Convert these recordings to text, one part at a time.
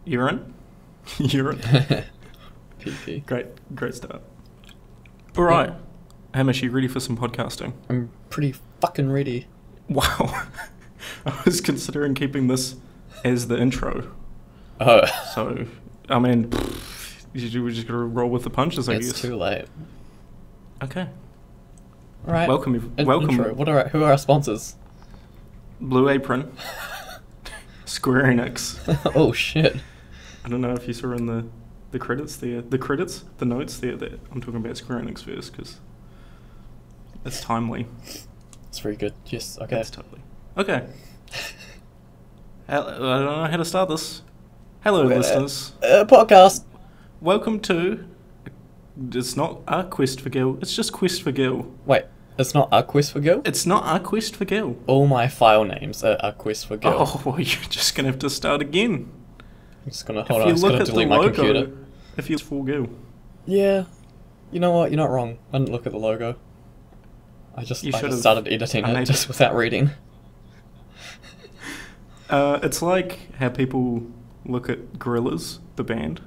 You're in? You're in? PP. Great start. Alright. Yeah. Hamish, you ready for some podcasting? I'm pretty fucking ready. Wow. I was considering keeping this as the intro. Oh. So, I mean, we just gotta roll with the punches, I guess. It's too late. Okay. Alright. Welcome. Intro. Who are our sponsors? Blue Apron. Square Enix. Oh shit. I don't know if you saw in the credits there. The notes there. I'm talking about Square Enix first because it's timely. It's very good. Yes. Okay. It's totally. Okay. I don't know how to start this. Hello, listeners. Podcast. Welcome to. It's not our quest for Gil. It's just Quest for Gil. Wait. It's not our quest for Gil? It's not our quest for Gil. All my file names are our quest for Gil. Oh, well, you're just going to have to start again. I'm just going to, hold on, I'm just going to delete my computer. If you're for Gil. Yeah. You know what, you're not wrong. I didn't look at the logo. I just started editing it just without reading. It's like how people look at Gorillaz, the band.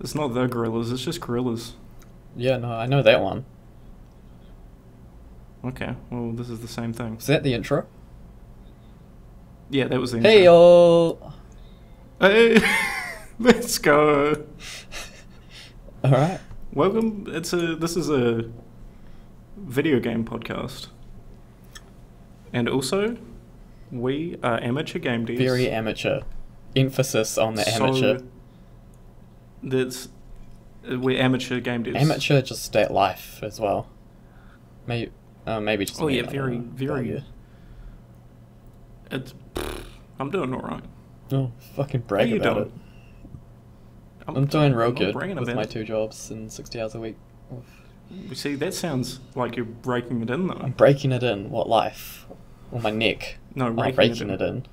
It's not the Gorillaz, it's just Gorillaz. Yeah, no, I know that one. Okay, well, this is the same thing. Is that the intro? Yeah, that was the intro. Hey, y'all! Hey! Let's go! Alright. Welcome, this is a video game podcast. And also, we are amateur game devs. Very amateur. Emphasis on the amateur. We're amateur game devs. Amateur just at life as well. Maybe just. Oh yeah, very. I'm doing all right. Oh, fucking brag about it. I'm doing real good with my 2 jobs and 60 hours a week. You see, that sounds like you're breaking it in, though. I'm breaking it in. What life? Or my neck? No, breaking it in.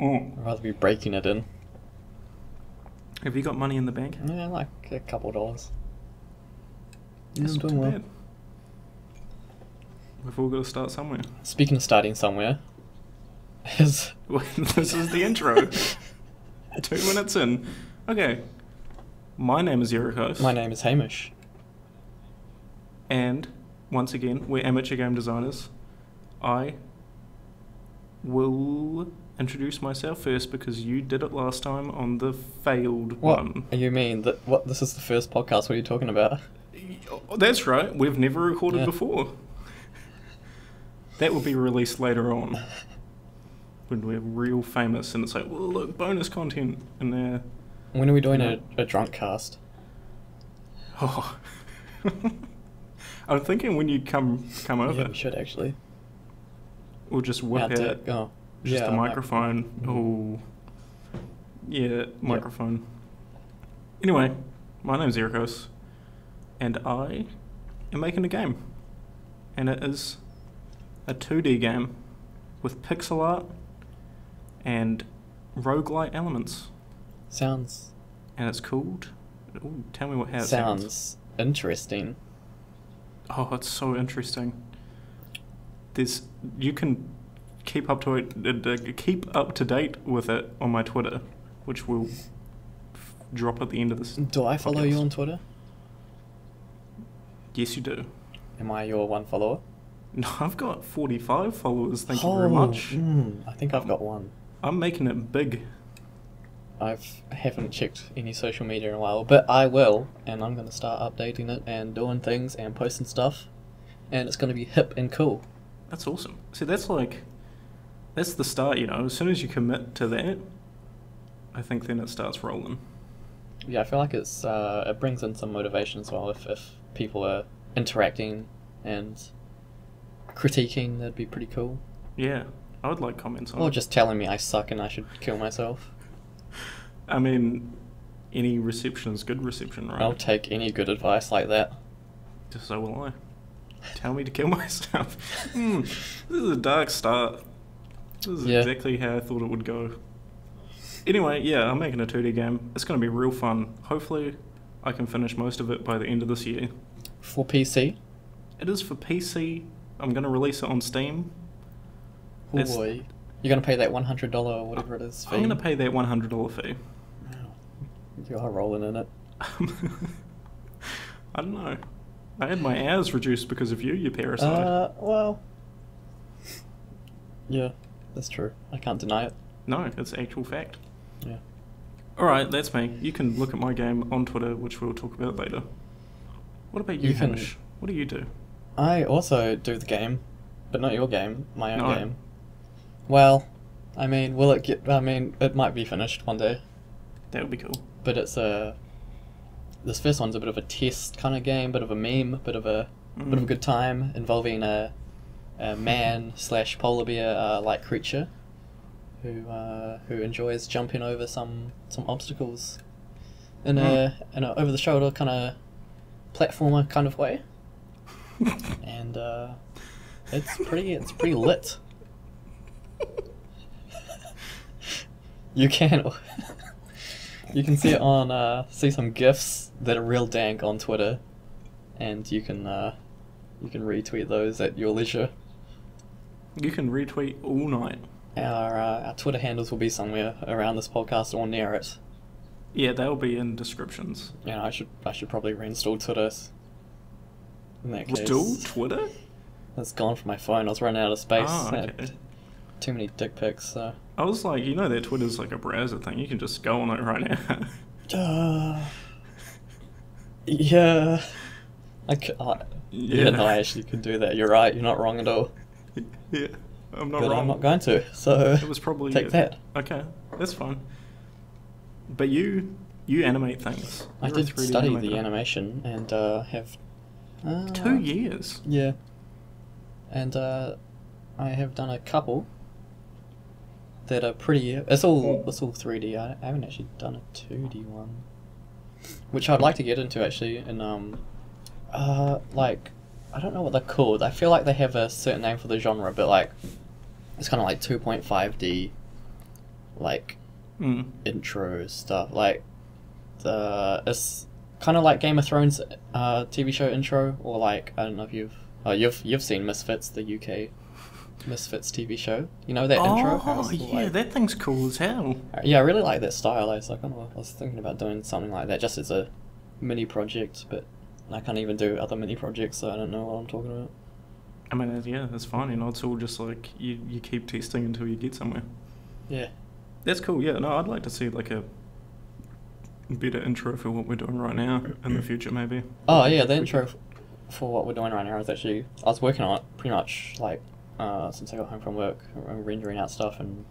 Oh. I'd rather be breaking it in. Have you got money in the bank? Yeah, like a couple of dollars. That's not too bad. We've all got to start somewhere. Speaking of starting somewhere, this is the intro. 2 minutes in. Okay. My name is Erekose. My name is Hamish. And, once again, we're amateur game designers. I will introduce myself first because you did it last time on the failed one. What? You mean that? What? This is the first podcast. What are you talking about? That's right. We've never recorded before. That will be released later on when we're real famous and it's like, well, look, bonus content in there. When are we doing a drunk cast? Oh. I'm thinking when you come over. Yeah, we should actually. We'll just whip out just a microphone. Oh, yeah, microphone. Yep. Anyway, my name's Erekose, and I am making a game, and it is a 2D game with pixel art and roguelite elements. Sounds. And it's called. Ooh, tell me how it sounds. Sounds interesting. Oh, it's so interesting. You can keep up to date with it on my Twitter, which will drop at the end of this. Do I follow you on Twitter? Yes, you do. Am I your one follower? No, I've got 45 followers. Thank you very much. I think I've got 1. I'm making it big. I haven't checked any social media in a while, but I will, and I'm going to start updating it and doing things and posting stuff, and it's going to be hip and cool. That's awesome. See, that's the start, you know. As soon as you commit to that, I think then it starts rolling. Yeah, I feel like it brings in some motivation as well. If people are interacting and critiquing, that'd be pretty cool. Yeah, I would like comments on it. Or just telling me I suck and I should kill myself. I mean, any reception is good reception, right? I'll take any good advice like that. So will I. Tell me to kill myself. This is a dark start. This is exactly how I thought it would go. Anyway, yeah, I'm making a 2D game. It's going to be real fun. Hopefully, I can finish most of it by the end of this year. For PC? It is for PC. I'm going to release it on Steam. Oh boy. You're going to pay that $100 or whatever it is fee? I'm going to pay that $100 fee. You are rolling in it. I don't know. I had my hours reduced because of you parasite. Well... Yeah, that's true. I can't deny it. No, it's actual fact. Yeah. Alright, that's me. You can look at my game on Twitter, which we'll talk about later. What about you, Hamish? What do you do? I also do the game, but not your game, my own game. Well, I mean, will it get... I mean, it might be finished one day. That would be cool. But it's a... This first one's a bit of a test kind of game, bit of a meme, bit of a good time, involving a man/polar bear like creature who enjoys jumping over some obstacles in a over the shoulder kind of platformer kind of way, and it's pretty lit. You can see it on see some GIFs that are real dank on Twitter, and you can retweet those at your leisure. You can retweet all night. Our Twitter handles will be somewhere around this podcast or near it. Yeah, they'll be in descriptions. Yeah, I should probably reinstall Twitter. In that case. Reinstall Twitter? That's gone from my phone. I was running out of space. Oh, okay. Too many dick pics. So. I was like, you know that Twitter's like a browser thing. You can just go on it right now. Yeah. Yeah, no, I actually could do that. You're right. You're not wrong at all. Yeah, I'm not but wrong. I'm not going to. So it was probably take that. Okay, that's fine. But you animate things. I did study the animation and have 2 years. Yeah, and I have done a couple that are pretty. It's all 3D. I haven't actually done a 2D one, which I'd like to get into actually. And like, I don't know what they're called. I feel like they have a certain name for the genre, but like, it's kind of like 2.5D, like intro stuff. Like, it's kind of like Game of Thrones TV show intro, or like, I don't know if you've seen Misfits, the UK Misfits TV show. You know that intro? Oh yeah, that thing's cool as hell. Yeah, I really like that style. I was thinking about doing something like that, just as a mini project, but I can't even do other mini projects, so I don't know what I'm talking about. I mean, yeah, that's fine. You know, it's all just like you keep testing until you get somewhere. Yeah, that's cool. Yeah, no, I'd like to see like a better intro for what we're doing right now in the future, maybe. Oh yeah, the intro for what we're doing right now is actually, I was working on it pretty much like since I got home from work, rendering out stuff and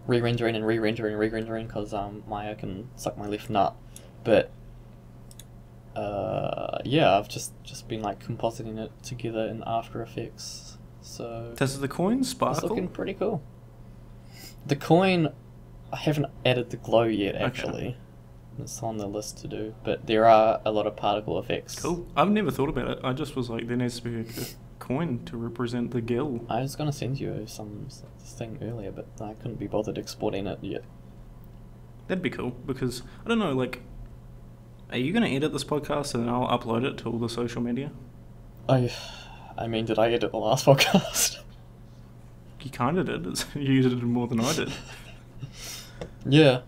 re-rendering and re-rendering because Maya can suck my left nut, but yeah, I've just been like compositing it together in After Effects. So does the coin sparkle? It's looking pretty cool. The coin, I haven't added the glow yet actually. Okay. It's on the list to do, but there are a lot of particle effects. Cool. I've never thought about it. I just was like, there needs to be a coin to represent the gill. I was gonna send you some thing earlier, but I couldn't be bothered exporting it yet. That'd be cool because I don't know, like, are you gonna edit this podcast and then I'll upload it to all the social media? I mean, did I edit the last podcast? You kind of did. You did it more than I did. Yeah.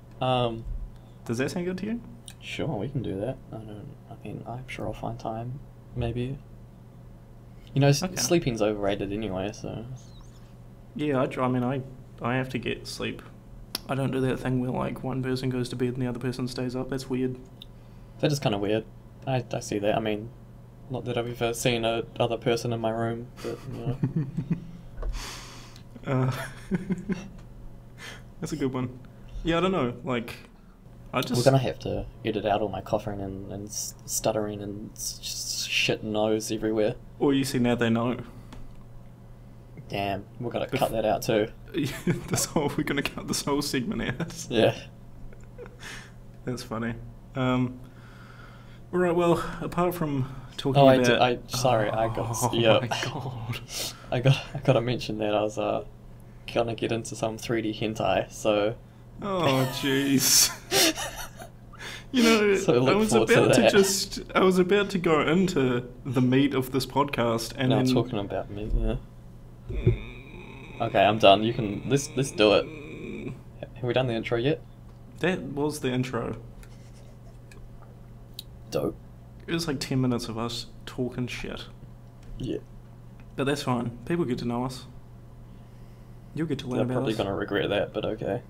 Does that sound good to you? Sure, we can do that. I'm sure I'll find time. Maybe. You know, okay. Sleeping's overrated anyway, so... Yeah, I have to get sleep. I don't do that thing where, like, one person goes to bed and the other person stays up. That's weird. That is kind of weird. I see that. I mean, not that I've ever seen a other person in my room, but, you know. That's a good one. Yeah, I don't know, like... We're gonna have to edit out all my coughing and stuttering and shit nose everywhere. Or you see, now they know. Damn, we're gonna cut that out too. We're gonna cut this whole segment out. Yeah. That's funny. Alright, well, apart from talking about... I gotta mention that I was gonna get into some 3D hentai, so... Oh, jeez. You know, so I was about to go into the meat of this podcast, and now then... talking about meat, yeah. Okay, I'm done. You can let's do it. Have we done the intro yet? That was the intro. Dope. It was like 10 minutes of us talking shit. Yeah. But that's fine. People get to know us. You'll get to learn about us. They're probably going to regret that, but okay.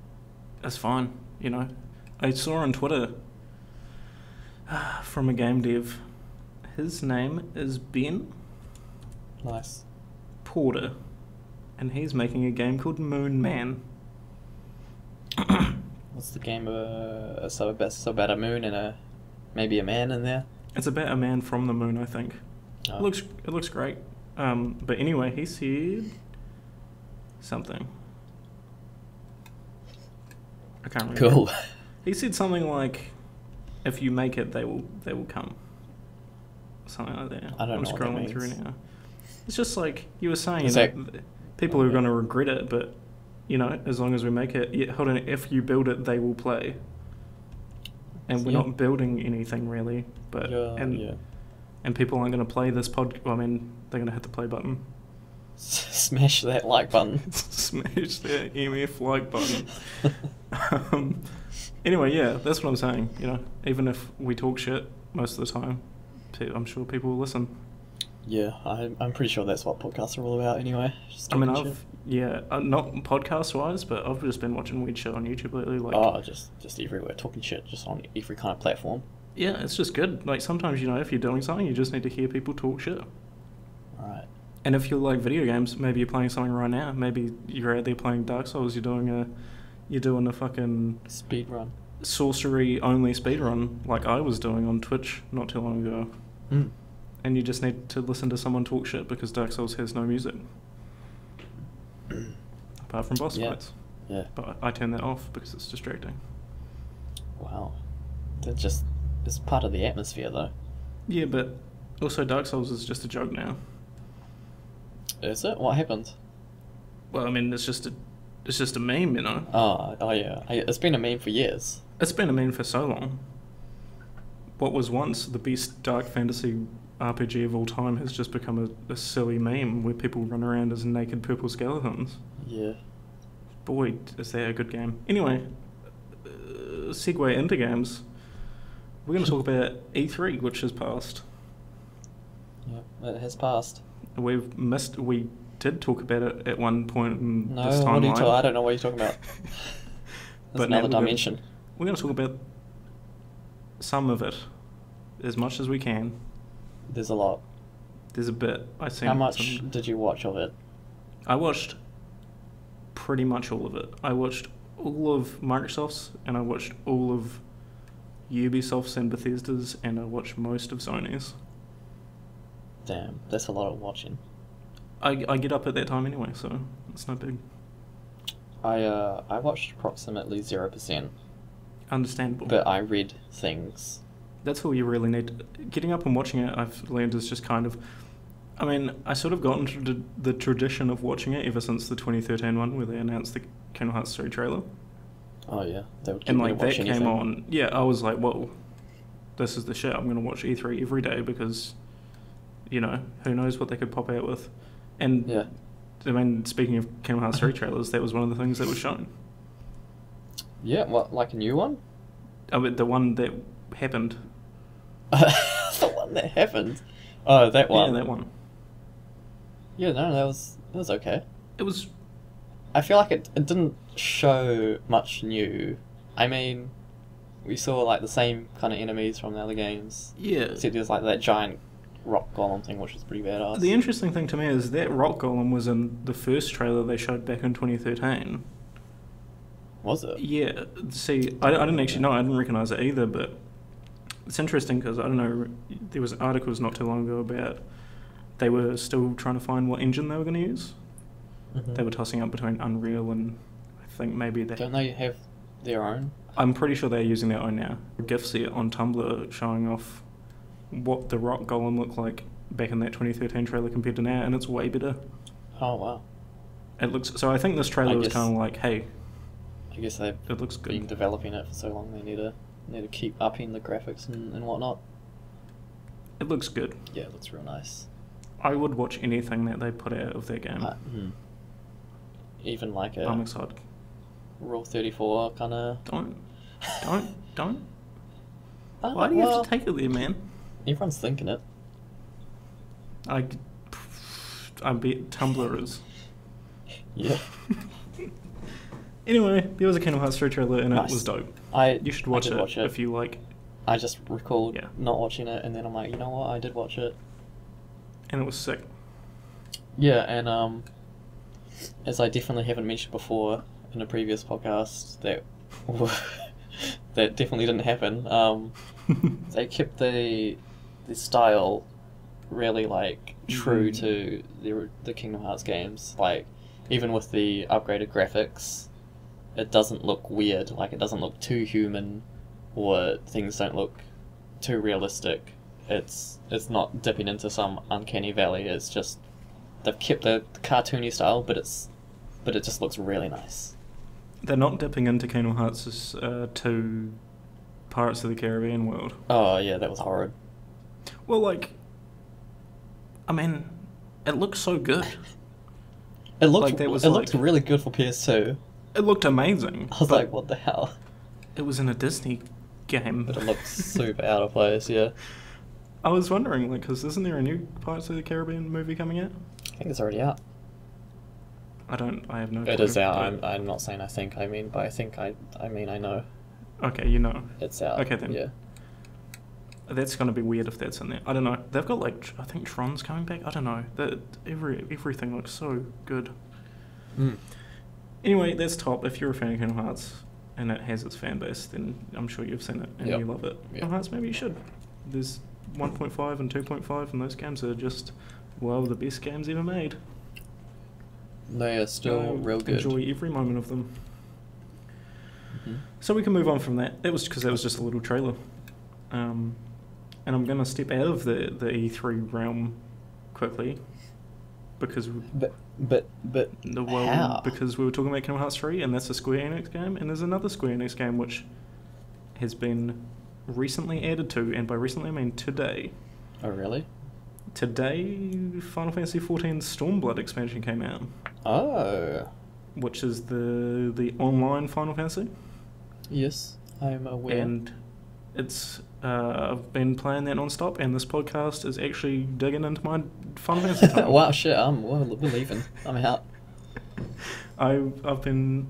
That's fine, you know. I saw on Twitter from a game dev. His name is Ben. Nice. Porter. And he's making a game called Moon Man. What's the game? So about a moon and maybe a man in there? It's about a man from the moon, I think. Oh. It looks great. But anyway, he said something. I can't remember. Cool. He said something like, "If you make it, they will come." Something like that. I don't I'm know what that scrolling through means. now. It's just like you were saying. People Okay. are going to regret it, but you know, as long as we make it. Yeah, hold on. If you build it, they will play. And we're not building anything really, but and people aren't going to play this Well, I mean, they're going to hit the play button. Smash that like button. Smash that MF like button. Anyway, yeah, that's what I'm saying. You know, even if we talk shit most of the time, I'm sure people will listen. Yeah, I'm pretty sure that's what podcasts are all about anyway. I mean, not podcast wise, but I've just been watching weird shit on YouTube lately. Like, just everywhere, talking shit, just on every kind of platform. Yeah, it's just good. Like sometimes, you know, if you're doing something, you just need to hear people talk shit. Right. And if you like video games, maybe you're playing something right now. Maybe you're out there playing Dark Souls. You're doing a fucking speed run, sorcery only speed run, like I was doing on Twitch not too long ago. Mm. And you just need to listen to someone talk shit because Dark Souls has no music, apart from boss fights. Yeah. But I turn that off because it's distracting. Wow. It's part of the atmosphere, though. Yeah, but also Dark Souls is just a joke now. Is it? What happened? Well, I mean, it's just a meme, you know. Oh yeah. It's been a meme for years. It's been a meme for so long. What was once the best dark fantasy RPG of all time has just become a silly meme where people run around as naked purple skeletons. Yeah. Boy, is that a good game. Anyway, segue into games. We're going to talk about E3, which has passed. Yeah, it has passed. We did talk about it at one point in this No, timeline. I don't know what you're talking about. That's another dimension. We're going to talk about some of it, as much as we can. There's a lot. There's a bit. How much did you watch of it? I watched pretty much all of it. I watched all of Microsoft's, and I watched all of Ubisoft's and Bethesda's, and I watched most of Sony's. Damn, that's a lot of watching. I get up at that time anyway, so it's no big. I watched approximately 0%. Understandable. But I read things. That's all you really need. Getting up and watching it, I've learned, is just kind of... I mean, I sort of got into the tradition of watching it ever since the 2013 one where they announced the Kingdom Hearts 3 trailer. Oh yeah, they would keep and me like to watch that anything. came on. Yeah, I was like, whoa, this is the shit. I'm going to watch E3 every day because, you know, who knows what they could pop out with. And, yeah. I mean, speaking of Kingdom Hearts 3 trailers, that was one of the things that was shown. Yeah, what, like a new one? Oh, but the one that happened. The one that happened? Oh, that one. Yeah, that one. Yeah, no, that was okay. It was... I feel like it didn't show much new. I mean, we saw like the same kind of enemies from the other games. Yeah. Except there's like that giant rock golem thing, which was pretty badass. The interesting thing to me is that rock golem was in the first trailer they showed back in 2013. Was it? Yeah. See, I didn't actually know. I didn't recognise it either, but it's interesting because, I don't know, there was articles not too long ago about they were still trying to find what engine they were going to use. Mm-hmm. They were tossing up between Unreal and I think maybe they... Don't they have their own? I'm pretty sure they're using their own now. A GIF set on Tumblr showing off what the rock golem looked like back in that 2013 trailer compared to now, and it's way better. Oh wow! It looks... So I think this trailer was kind of like, hey, I guess they've it looks good. been developing it for so long. They need to keep upping the graphics and whatnot. It looks good. Yeah, it looks real nice. I would watch anything that they put out of their game. Even like I'm excited. Rule 34 kind of... Don't. Why do you have to take it there, man? Everyone's thinking it. I bet Tumblr is. Yeah. Anyway, there was a Kingdom Hearts 3 trailer and Nice. it was dope. You should watch it if you like. I just recalled not watching it, and then I'm like, you know what? I did watch it. And it was sick. Yeah, and as I definitely haven't mentioned before in a previous podcast, that that definitely didn't happen. They kept the style really like true to the Kingdom Hearts games. Like even with the upgraded graphics, it doesn't look weird. Like it doesn't look too human, or things don't look too realistic. It's not dipping into some uncanny valley. It's just they've kept the cartoony style, but it just looks really nice. They're not dipping into Kingdom Hearts' 2 Pirates of the Caribbean world. Oh yeah, that was horrid. Well, like, I mean, it looks so good. It looked looked really good for PS2. It looked amazing. I was like, what the hell? It was in a Disney game. But it looked super out of place, yeah. I was wondering, like, because isn't there a new Pirates of the Caribbean movie coming out? I think it's already out. I have no clue. It is out. I'm not saying I mean, but I mean I know. Okay, you know. It's out. Okay then. Yeah. That's gonna be weird if that's in there. I don't know. They've got like I think Tron's coming back. I don't know. Everything looks so good. Anyway, that's top. If you're a fan of Kingdom Hearts and it has its fan base, then I'm sure you've seen it and you love it. Kingdom Hearts, maybe you should. There's 1.5 and 2.5, and those games are just the best games ever made. They are still real good. Enjoy every moment of them. So we can move on from that. That was because that was just a little trailer. And I'm going to step out of the E3 realm quickly because how? Because we were talking about Kingdom Hearts 3 and that's a Square Enix game, and there's another Square Enix game which has been recently added to, and by recently I mean today. Oh really? Today, Final Fantasy XIV Stormblood expansion came out. Oh. Which is the online Final Fantasy. Yes, I am aware. And it's I've been playing that non-stop, and this podcast is actually digging into my Final Fantasy time. Wow, shit! We're leaving. I'm out. I've been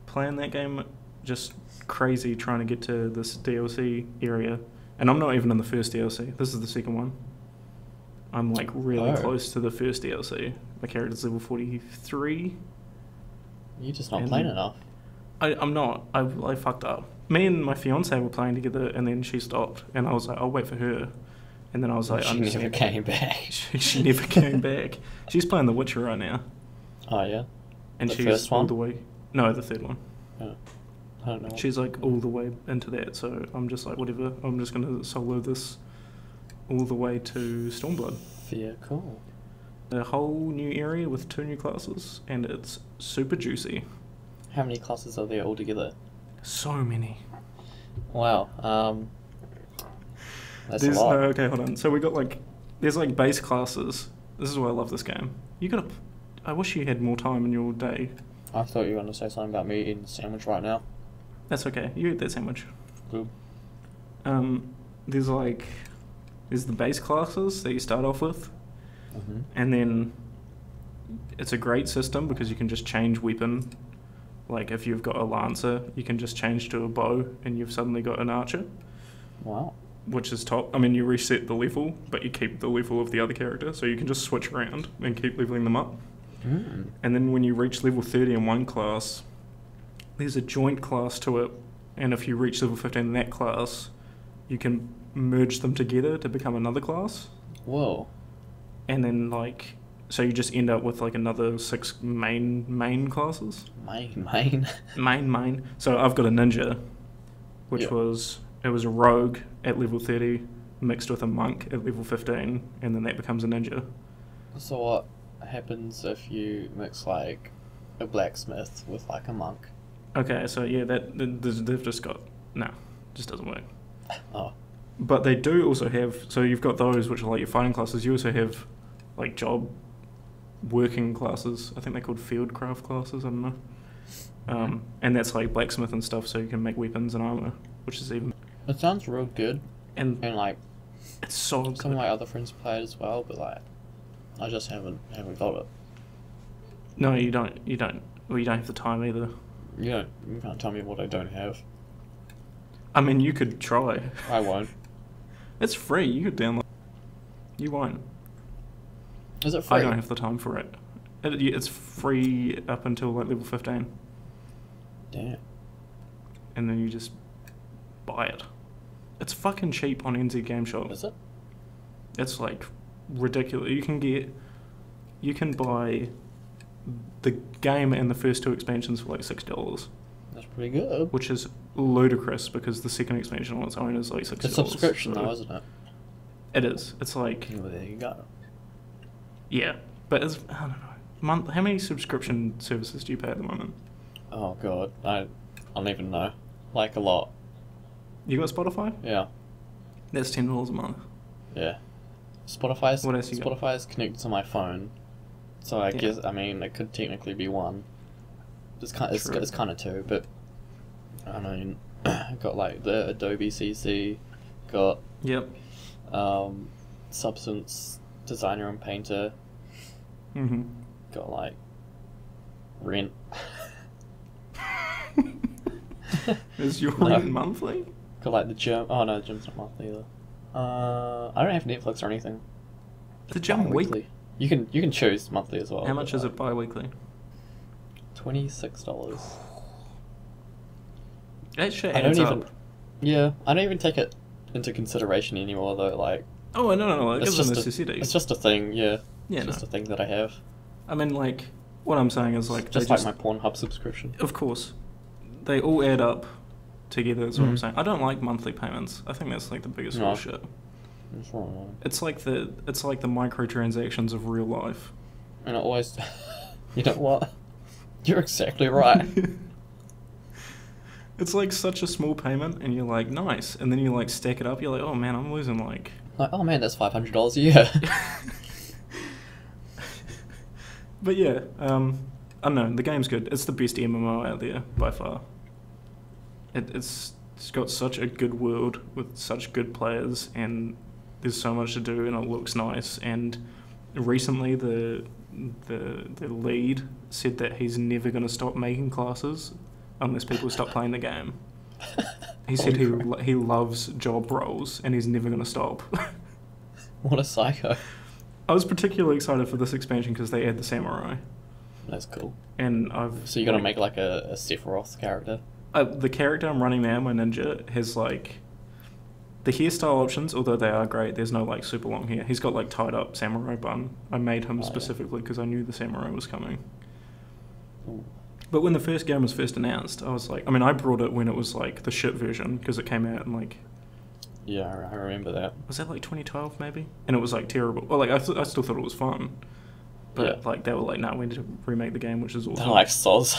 playing that game just crazy, trying to get to this DLC area, and I'm not even in the first DLC. This is the second one. I'm like really close to the first DLC. My character's level 43. You're just not playing enough. I'm not. I fucked up. Me and my fiance were playing together, and then she stopped, and I was like, I'll wait for her. And then I was like, she never came back. She never came back. She's playing The Witcher right now. Oh yeah. And the she's first one? all the way. No, the third one. Oh. I don't know. She's like all the way into that, so I'm just like, whatever. I'm just gonna solo this all the way to Stormblood. Yeah, cool. A whole new area with 2 new classes, and it's super juicy. How many classes are there altogether? So many. Wow. That's a lot. Okay, hold on. So we got there's base classes. This is why I love this game. I wish you had more time in your day. I thought you were going to say something about me eating a sandwich right now. That's okay. You eat that sandwich. Good. There's the base classes that you start off with, and then it's a great system because you can just change weapon. Like if you've got a lancer, you can just change to a bow, and you've suddenly got an archer. Wow. Which is top. I mean, you reset the level, but you keep the level of the other character, so you can just switch around and keep leveling them up. And then when you reach level 30 in one class, there's a joint class to it, and if you reach level 15 in that class, you can merge them together to become another class. Whoa. And then so you just end up with another 6 main classes. Main. So I've got a ninja, which was a rogue at level 30 mixed with a monk at level 15, and then that becomes a ninja. So what happens if you mix a blacksmith with a monk? Okay, so yeah, they've just got just doesn't work. Oh. But they do also have, so you've got those which are your fighting classes. You also have job working classes. I think they're called fieldcraft classes. I don't know. And that's blacksmith and stuff, so you can make weapons and armor, which is even. It sounds real good, and like it's so good. some of my other friends play it as well, but like I just haven't got it. No, you don't. Well, you don't have the time either. You can't tell me what I don't have. I mean, you could try. I won't. It's free. You could download. You won't. Is it free? I don't have the time for it. It's free up until like level 15. Damn. And then you just buy it. It's fucking cheap on NZ Game Shop. Is it? It's like ridiculous. You can buy the game and the first 2 expansions for like $6. That's pretty good. Which is ludicrous because the second expansion on its own is like $6. It's a subscription though, isn't it? It is. It's like... Well, there you go. Yeah. But it's... I don't know. How many subscription services do you pay at the moment? Oh god. I don't even know. Like a lot. You got Spotify? Yeah. That's $10 a month. Yeah. Spotify's What else you got? Spotify's connected to my phone. So I guess, I mean, it could technically be 1. It's kind of 2, but I mean, got like the Adobe CC, got Yep. Substance Designer and Painter, Mm-hmm. got like Rent. Is your No. rent monthly? Got like the gym. Oh no, the gym's not monthly either. I don't have Netflix or anything. The gym weekly. You can choose monthly as well. How much is it bi-weekly? $26. That shit I don't adds even. up. Yeah, I don't even take it into consideration anymore though. Like, Oh, no. It it's gives just a a, necessity. it's just a thing. Yeah, Yeah, it's no. just a thing that I have. I mean, like, what I'm saying is, like, Just they like my Pornhub subscription. Of course. They all add up together, is what I'm Mhm. saying. I don't like monthly payments. I think that's, like, the biggest No. bullshit. That's wrong. It's like the microtransactions of real life. And it always. You know what? You're exactly right. It's like such a small payment, and you're like, nice. And then you, like, stack it up, you're like, oh, man, I'm losing, like... Like, oh man, that's $500 a year. But yeah, I don't know, the game's good. It's the best MMO out there, by far. It's got such a good world with such good players, and there's so much to do, and it looks nice. And recently, the lead said that he's never going to stop making classes unless people stop playing the game. He said he loves job roles, and he's never going to stop. What a psycho. I was particularly excited for this expansion because they add the samurai. That's cool. And So you're gonna make like a Sephiroth character? The character I'm running now, my ninja, has like the hairstyle options, although they are great. There's no like super long hair. He's got like tied up samurai bun. I made him specifically because I knew the samurai was coming. Ooh. But when the first game was first announced, I was like, I mean, I brought it when it was like the shit version because it came out in like... Yeah, I remember that. Was that like 2012 maybe? And it was like terrible. Well, like I still thought it was fun. But like they were like, nah, we need to remake the game, which is awesome. They're like, soz.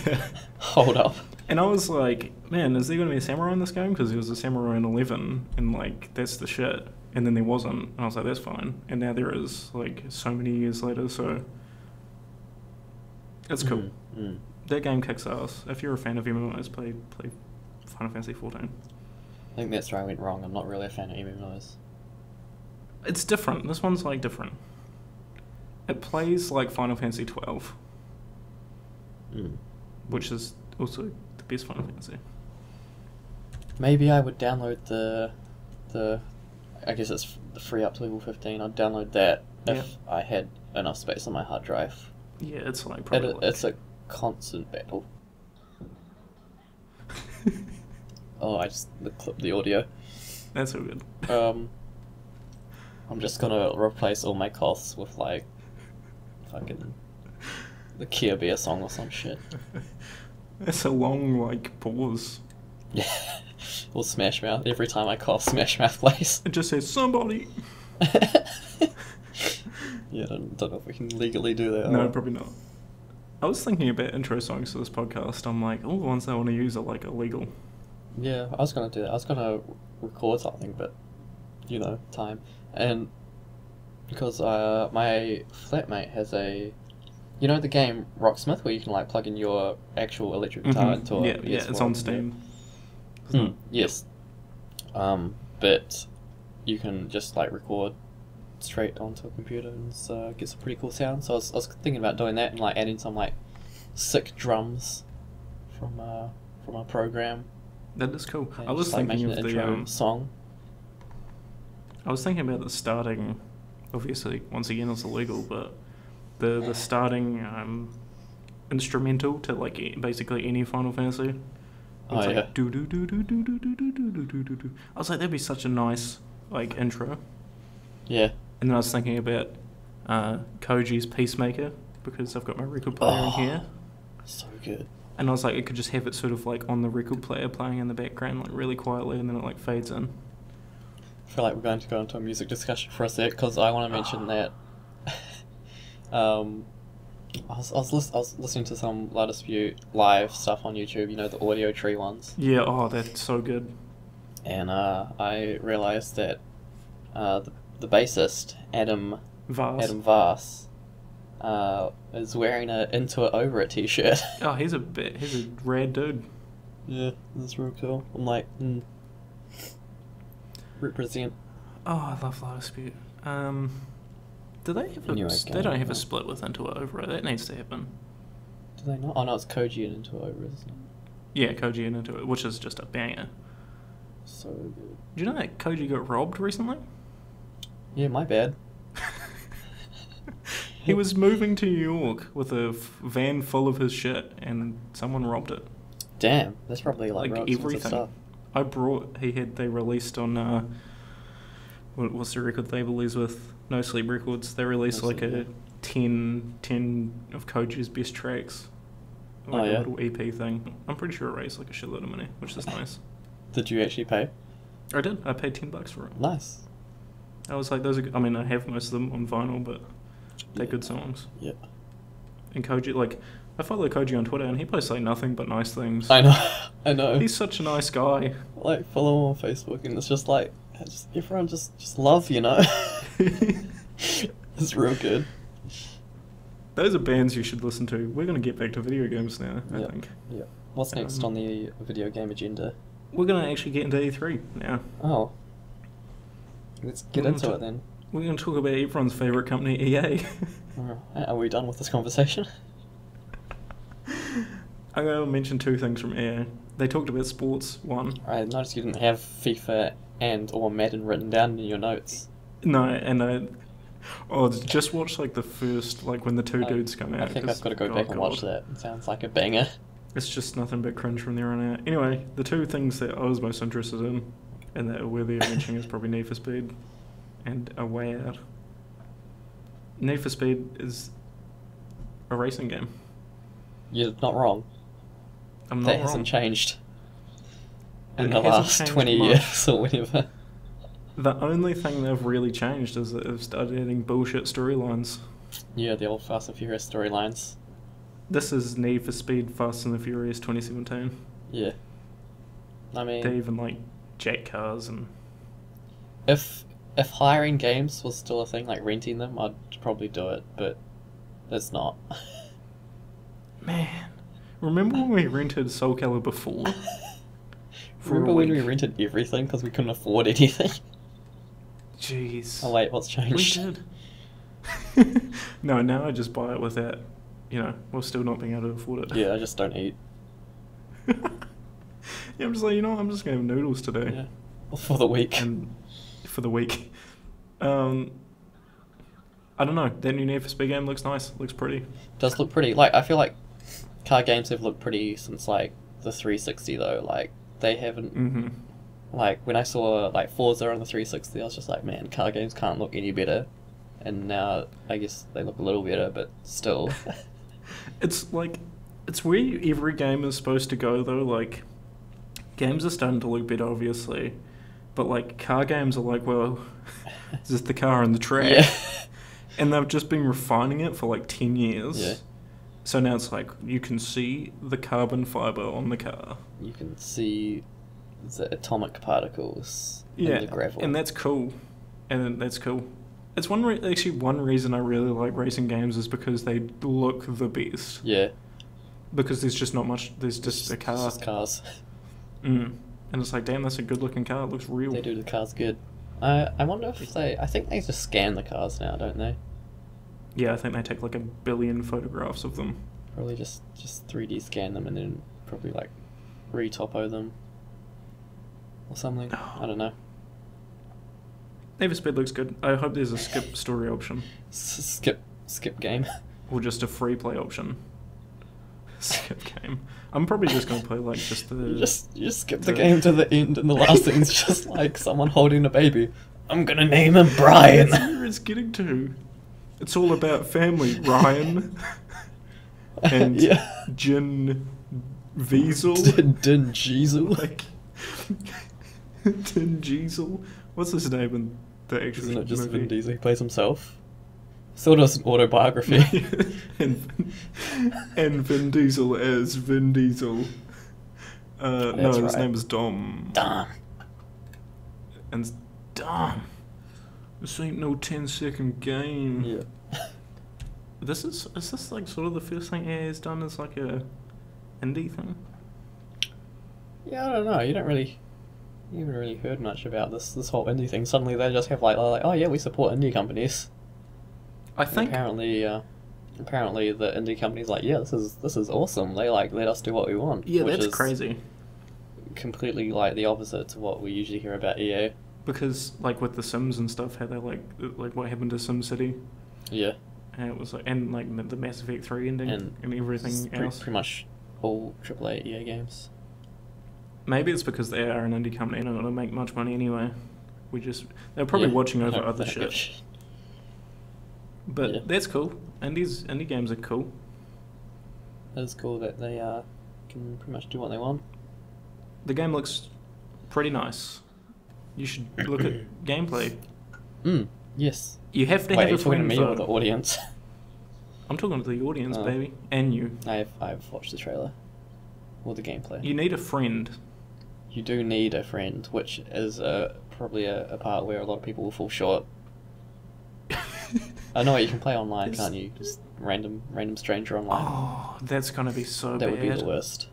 Yeah. Hold up. And I was like, man, is there going to be a samurai in this game? Because there was a samurai in 11, and like, that's the shit. And then there wasn't. And I was like, that's fine. And now there is, like, so many years later, so... It's cool. Mm. That game kicks ass. If you're a fan of MMOs, play Final Fantasy 14. I think that's where I went wrong. I'm not really a fan of MMOs. It's different. This one's, like, different. It plays like Final Fantasy 12. Which is also the best Final Fantasy. Maybe I would download the I guess it's the free up to level 15. I'd download that if I had enough space on my hard drive. Yeah, it's like probably it's a constant battle. Oh, I just clipped the audio. That's all good. I'm just gonna replace all my costs with like fucking the Kia Bear song or some shit. That's a long like pause. Yeah. Or Smash Mouth. Every time I call Smash Mouth plays. It just says somebody. Yeah, I don't know if we can legally do that. No, probably not. I was thinking about intro songs to this podcast. I'm like, all the ones I want to use are like illegal. Yeah, I was gonna do that. I was gonna record something, but you know, time. And because my flatmate has a, you know, the game Rocksmith where you can like plug in your actual electric guitar into a yeah, it's on Steam. Yes. but you can just like record straight onto a computer and get some pretty cool sound. So I was thinking about doing that and like adding some like sick drums from a program. That is cool. And I was just, like, thinking making of an intro the song. I was thinking about the starting. Obviously, once again, it's illegal, but the starting instrumental to like basically any Final Fantasy. Oh It's yeah. like do do do do do do do do do do do do. I was like, that'd be such a nice like intro. Yeah. And then I was thinking about Koji's Peacemaker because I've got my record player in here. So good. And I was like, it could just have it sort of like on the record player playing in the background, like really quietly, and then it like fades in. I feel like we're going to go into a music discussion for a sec because I want to mention that. I was listening to some Loud Dispute live stuff on YouTube. You know, the audio tree ones. Yeah. Oh, that's so good. And I realized that the bassist Adam Vass is wearing a Into It Over It t-shirt. Oh, he's a rad dude. Yeah, that's real cool. I'm like, represent. Oh, I love Loud Dispute. Do they have Anyway, they don't have a split with Into It Over It. That needs to happen. Do they not? Oh no, it's Koji and Into It Over It, isn't it? Yeah, Koji and Into It, which is just a banger. So good. Do you know that Koji got robbed recently? Yeah, my bad. He was moving to New York with a van full of his shit, and someone robbed it. Damn, that's probably like real expensive everything. stuff. They released on what's the record label he's with? No Sleep Records. They released No like Sleep, a 10 of Koji's best tracks. Like Oh, yeah? a little EP thing. I'm pretty sure it raised like a shitload of money, which is nice. Did you actually pay? I did. I paid $10 for it. Nice. I was like, those are. I mean, I have most of them on vinyl, but they're Yeah. good songs. Yeah. And Koji, like, I follow Koji on Twitter, and he posts like nothing but nice things. I know. I know. He's such a nice guy. Like follow him on Facebook, and it's just like everyone just love, you know. It's real good. Those are bands you should listen to. We're going to get back to video games now, I Yep. think. Yeah. What's next on the video game agenda? We're going to actually get into E3 now. Oh. Let's get We're into gonna it then. We're going to talk about everyone's favourite company, EA. Are we done with this conversation? I'm going to mention two things from EA. They talked about sports, one. I noticed you didn't have FIFA and or Madden written down in your notes. No, and just watch like the first, like when the two dudes come out. I think I've got to go back and watch that. It sounds like a banger. It's just nothing but cringe from there on out. Anyway, the two things that I was most interested in, and that are worthy of mentioning, is probably Need for Speed and A Way Out. Need for Speed is a racing game. You're not wrong. I'm not That wrong. hasn't changed in It the hasn't last changed 20 much. years or whatever. The only thing they've really changed is that they've started adding bullshit storylines. Yeah, the old Fast and Furious storylines. This is Need for Speed Fast and the Furious 2017. Yeah. I mean, They even like jack cars and... if hiring games was still a thing, like renting them, I'd probably do it, but it's not. Man, remember when we rented Soul Calibur 4? Remember when we rented everything because we couldn't afford anything? Jeez. Oh wait, what's We changed? did. No, now I just buy it without, while still not being able to afford it. Yeah, I just don't eat. Yeah, I'm just like, I'm just going to have noodles today. Yeah. For the week. And for the week. I don't know. That new Need for Speed game looks nice. Looks pretty. Does look pretty. Like, I feel like car games have looked pretty since, like, the 360, though. Like, they haven't... Mm-hmm. Like, when I saw, like, Forza on the 360, I was just like, man, car games can't look any better. And now, I guess they look a little better, but still. It's like... It's where every game is supposed to go, though. Like, games are starting to look better, obviously. But, like, car games are like, well... It's just the car and the track. Yeah. And they've just been refining it for, like, 10 years. Yeah. So now it's like, you can see the carbon fibre on the car. You can see the atomic particles in the gravel. And that's cool. It's one reason I really like racing games is because they look the best. Yeah. Because there's just not much. There's just a car. It's just cars. Mm. And it's like, damn, that's a good looking car. It looks real. They do the cars good. I wonder if they... I think they just scan the cars now, don't they? Yeah, I think they take like 1 billion photographs of them. Probably just 3D scan them and then probably like re-topo them. Or something. I don't know. Need for Speed looks good. I hope there's a skip story option. Skip game. Or just a free play option. Skip game. I'm probably just gonna play like just the... You just skip the game to the end and the last thing's just like someone holding a baby. I'm gonna name him Brian. That's where it's getting to. It's all about family, Ryan. And Jin Wiesel. Din Diesel. Like... Din Diesel. What's his name in the actual Isn't it just movie? Vin Diesel? He plays himself. Sort of an autobiography. and Vin Diesel as Vin Diesel. No, his name is Dom. Dom. And Dom. This ain't no 10-second game. Yeah. Is this like sort of the first thing EA has done as like a indie thing? Yeah, I don't know. You haven't really heard much about this whole indie thing. Suddenly they just have like, oh yeah, we support indie companies. I think apparently the indie company's like, yeah, this is awesome. They like let us do what we want. Yeah, which that's is crazy. Completely like the opposite to what we usually hear about EA. Because like with the Sims and stuff, how they like what happened to SimCity. Yeah. And it was like, and like the Mass Effect 3 ending and everything else. Pretty much all AAA EA games. Maybe it's because they are an indie company and don't make much money anyway. They're probably watching over other shit. But that's cool. Indie games are cool. It's cool that they can pretty much do what they want. The game looks pretty nice. You should look at gameplay. Yes. You have to have a talking to friend me phone. or the audience? I'm talking to the audience, baby. And you. I've watched the trailer. Or the gameplay. You need a friend. You do need a friend, which is probably a part where a lot of people will fall short. I know you can play online, can't you? Just random stranger online. Oh, that's gonna be so bad. That would be the worst.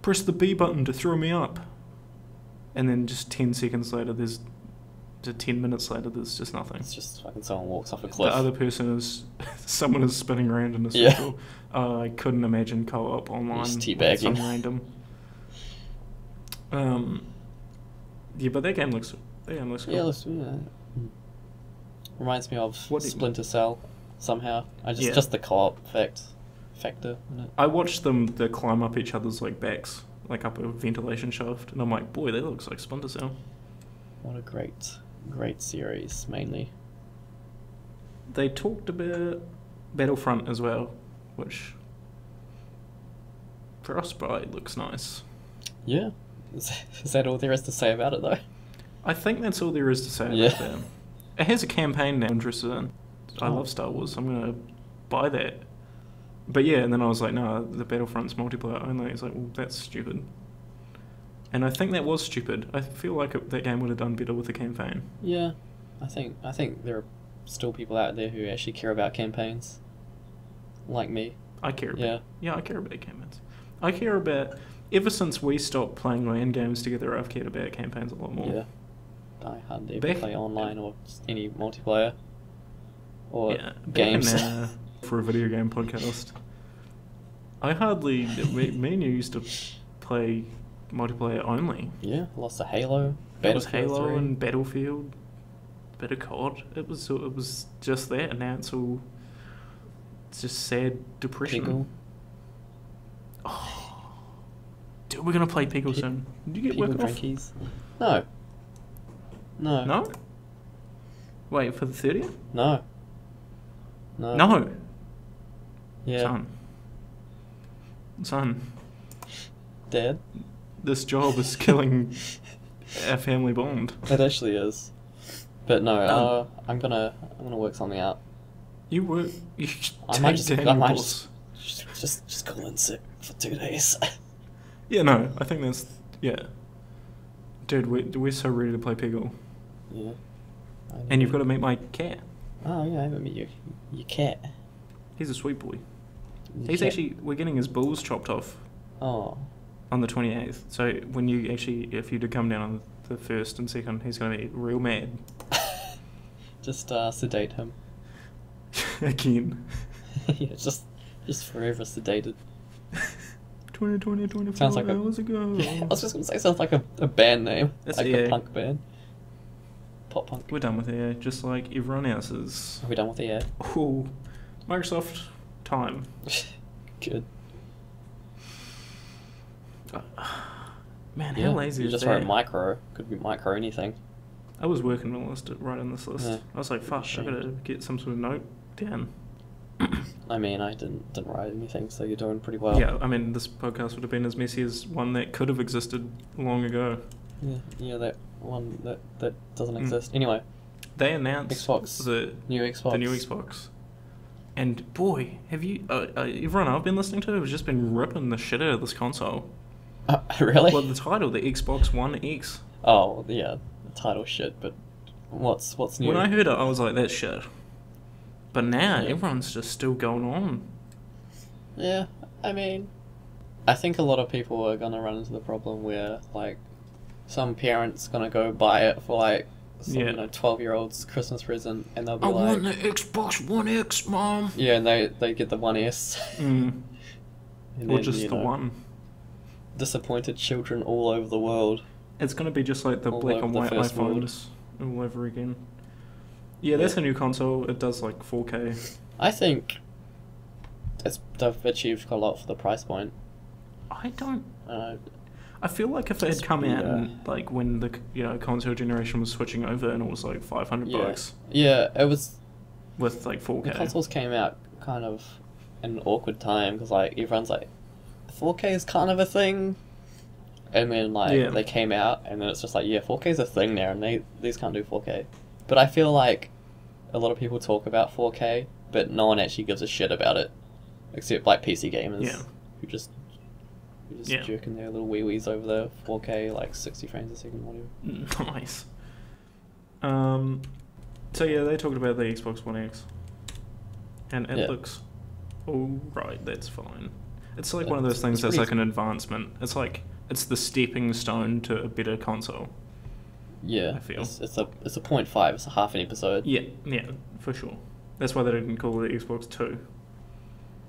Press the B button to throw me up. And then just 10 seconds later, 10 minutes later, there's just nothing. It's just fucking someone walks off a cliff. The other person is... someone is spinning around in a circle. I couldn't imagine co-op online. Just teabagging. Some random. Yeah, but that game looks cool. Yeah, reminds me of Splinter Cell, somehow. Just the co-op factor in it. I watched them climb up each other's like backs, like up a ventilation shaft, and I'm like, boy, that looks like Splinter Cell. What a great series, mainly. They talked about Battlefront as well, which Frostbite looks nice. Yeah. Is that all there is to say about it, though? I think that's all there is to say about that. It has a campaign now I'm interested in. I love Star Wars, so I'm going to buy that. But yeah, and then I was like, no, the Battlefront's multiplayer only. It's like, well, that's stupid. And I think that was stupid. I feel like that game would have done better with the campaign. Yeah. I think there are still people out there who actually care about campaigns. Like me. I care about I care about campaigns. I care about... Ever since we stopped playing LAN games together, I've cared about campaigns a lot more. Yeah. I hardly ever play online or any multiplayer. Or games. For a video game podcast. I hardly... me and you used to play multiplayer only. Yeah, lots of Halo. It was Halo 3. And Battlefield. Bit of COD. It was just that, and now it's just sad depression. Peggle. Oh. Dude, we're gonna play Peggle soon. Did you get work off? Drinkies? No. No? Wait, for the 30th? No. Yeah. Son. Dad? This job is killing our family bond. It actually is. But no, I'm gonna work something out. You work? I might just call in sick for 2 days. Yeah, no, I think that's... Yeah. Dude, we're so ready to play Peggle. Yeah. And you've got to meet my cat. Oh, yeah, I haven't met your cat. He's a sweet boy. He's actually... We're getting his balls chopped off. Oh. On the 28th. So when you actually, if you do come down on the 1st and 2nd, he's going to be real mad. Just sedate him. Again. Yeah, just forever sedated. 24 sounds like hours ago. Yeah, I was just going to say, sounds like a band name. That's like EA. a punk band. Pop punk. We're done with EA, just like everyone else's. Are we done with EA? Ooh. Microsoft, time. Good. Man, how lazy you is just that? wrote micro. Could be micro anything. I was working on list right on this list. Yeah. I was like, fuck, I gotta get some sort of note down. I mean, I didn't write anything, so you're doing pretty well. Yeah, I mean, this podcast would have been as messy as one that could have existed long ago. Yeah, that one that doesn't exist. Anyway, they announced Xbox, the new Xbox. And boy, have you? Everyone I've been listening to has just been ripping the shit out of this console. Really? Well, the title, the Xbox One X. Oh yeah, the title shit. But what's new? When I heard it, I was like, that's shit. But now everyone's just still going on. Yeah, I mean, I think a lot of people are gonna run into the problem where like some parents gonna go buy it for like some 12-year-old's Christmas present, and they'll be like, I want the Xbox One X, Mom. Yeah, and they get the One S. Or just the one. Disappointed children all over the world. It's going to be just like the black and white iPhones all over again. Yeah, that's a new console. It does like 4K. I think they've achieved quite a lot for the price point. I don't. I feel like if it had come out and, like when the console generation was switching over and it was like $500. Yeah, it was. With like 4K. The consoles came out kind of in an awkward time because like everyone's like, 4K is kind of a thing, and then like they came out and then it's just like 4K is a thing now and these can't do 4K. But I feel like a lot of people talk about 4K, but no one actually gives a shit about it, except like PC gamers who just jerking their little wee-wees over the 4K like 60 frames a second, whatever. Nice. So yeah, they talked about the Xbox One X, and it looks alright. That's fine. It's like one of those things that's like an advancement. It's like it's the stepping stone to a better console. Yeah, I feel it's a 0.5. It's a half an episode. Yeah, for sure. That's why they didn't call it Xbox 2.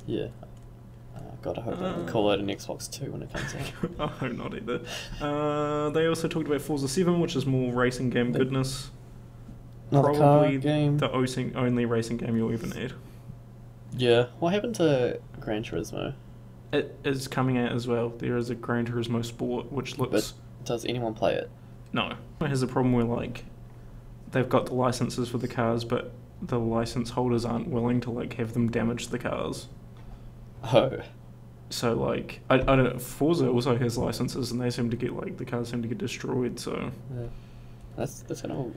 Yeah. God, I hope they don't call it an Xbox 2 when it comes out. I hope not either. They also talked about Forza 7, which is more racing game goodness. Probably the only racing game you'll ever need. Yeah. What happened to Gran Turismo? It is coming out as well. There is a Gran Turismo Sport, which looks... But does anyone play it? No. It has a problem where, like, they've got the licenses for the cars, but the license holders aren't willing to, like, have them damage the cars. Oh. So, like, I don't know, Forza also has licenses, and they seem to get, like, the cars seem to get destroyed, so... Yeah. That's kind of...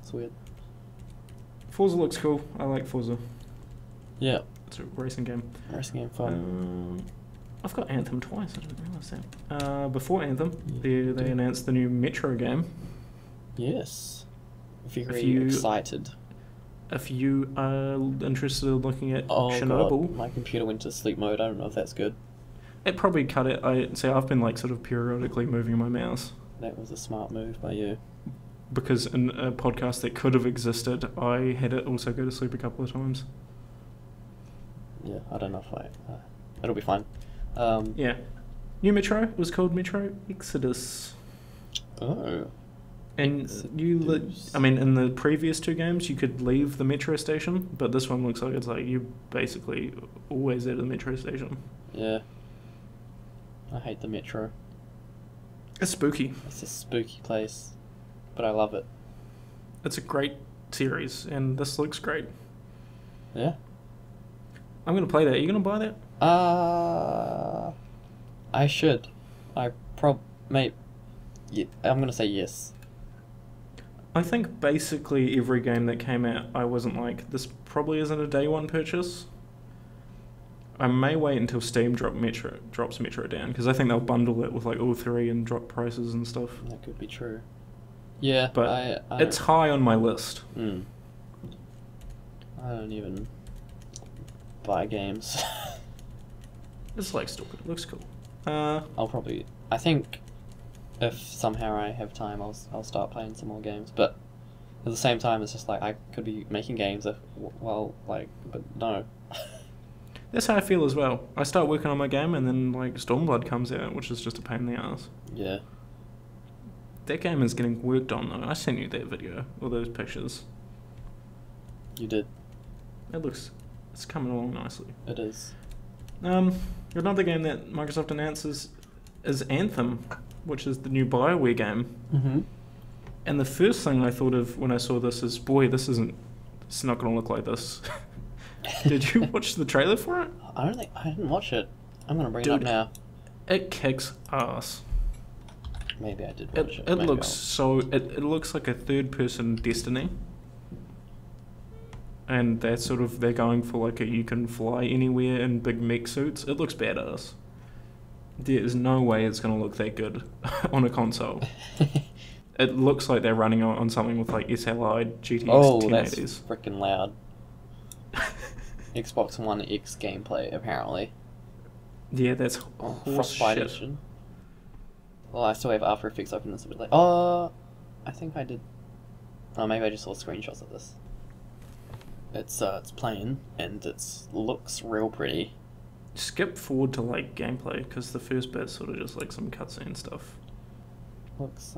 It's weird. Forza looks cool. I like Forza. Yeah. It's a racing game. Racing game, fun. I've got Anthem twice, I didn't realise that. Before Anthem, they announced the new Metro game. Yes. Very excited. If you are interested in looking at Chernobyl... God. My computer went to sleep mode, I don't know if that's good. It probably cut it. I've been like sort of periodically moving my mouse. That was a smart move by you. Because in a podcast that could have existed, I had it also go to sleep a couple of times. Yeah, I don't know if it'll be fine. Yeah. New Metro was called Metro Exodus. Oh. And in the previous two games, you could leave the metro station, but this one looks like it's like you're basically always at the metro station. Yeah. I hate the metro. It's spooky. It's a spooky place, but I love it. It's a great series, and this looks great. Yeah. I'm going to play that. Are you going to buy that? I should. I'm going to say yes. I think basically every game that came out, I wasn't like, this probably isn't a day one purchase. I may wait until Steam drops Metro down, because I think they'll bundle it with like all three and drop prices and stuff. That could be true. Yeah, but it's high on my list. I don't even buy games. It's like still good. It looks cool. I'll probably. I think if somehow I have time, I'll start playing some more games. But at the same time, it's just like I could be making games if but no. That's how I feel as well. I start working on my game and then like Stormblood comes out, which is just a pain in the ass. Yeah. That game is getting worked on though. I sent you that video, or those pictures. You did. It's coming along nicely. It is. Another game that Microsoft announces is Anthem, which is the new BioWare game. Mm-hmm. And the first thing I thought of when I saw this is, boy, it's not going to look like this. Did you watch the trailer for it? I didn't watch it. I'm gonna bring it up now. It kicks ass. Maybe I did watch it. It looks like a third-person Destiny. And they're going for like you can fly anywhere in big mech suits. It looks badass. There is no way it's going to look that good on a console. It looks like they're running on something with like SLI GTX 1080s. Oh, that's freaking loud. Xbox One X gameplay, apparently. Yeah, that's Frostbite shit. Edition. Well, I still have After Effects open. This a bit like, I think I did. Oh, maybe I just saw screenshots of this. It's playing and it looks real pretty. Skip forward to like gameplay because the first bit's sort of just like some cutscene stuff. Looks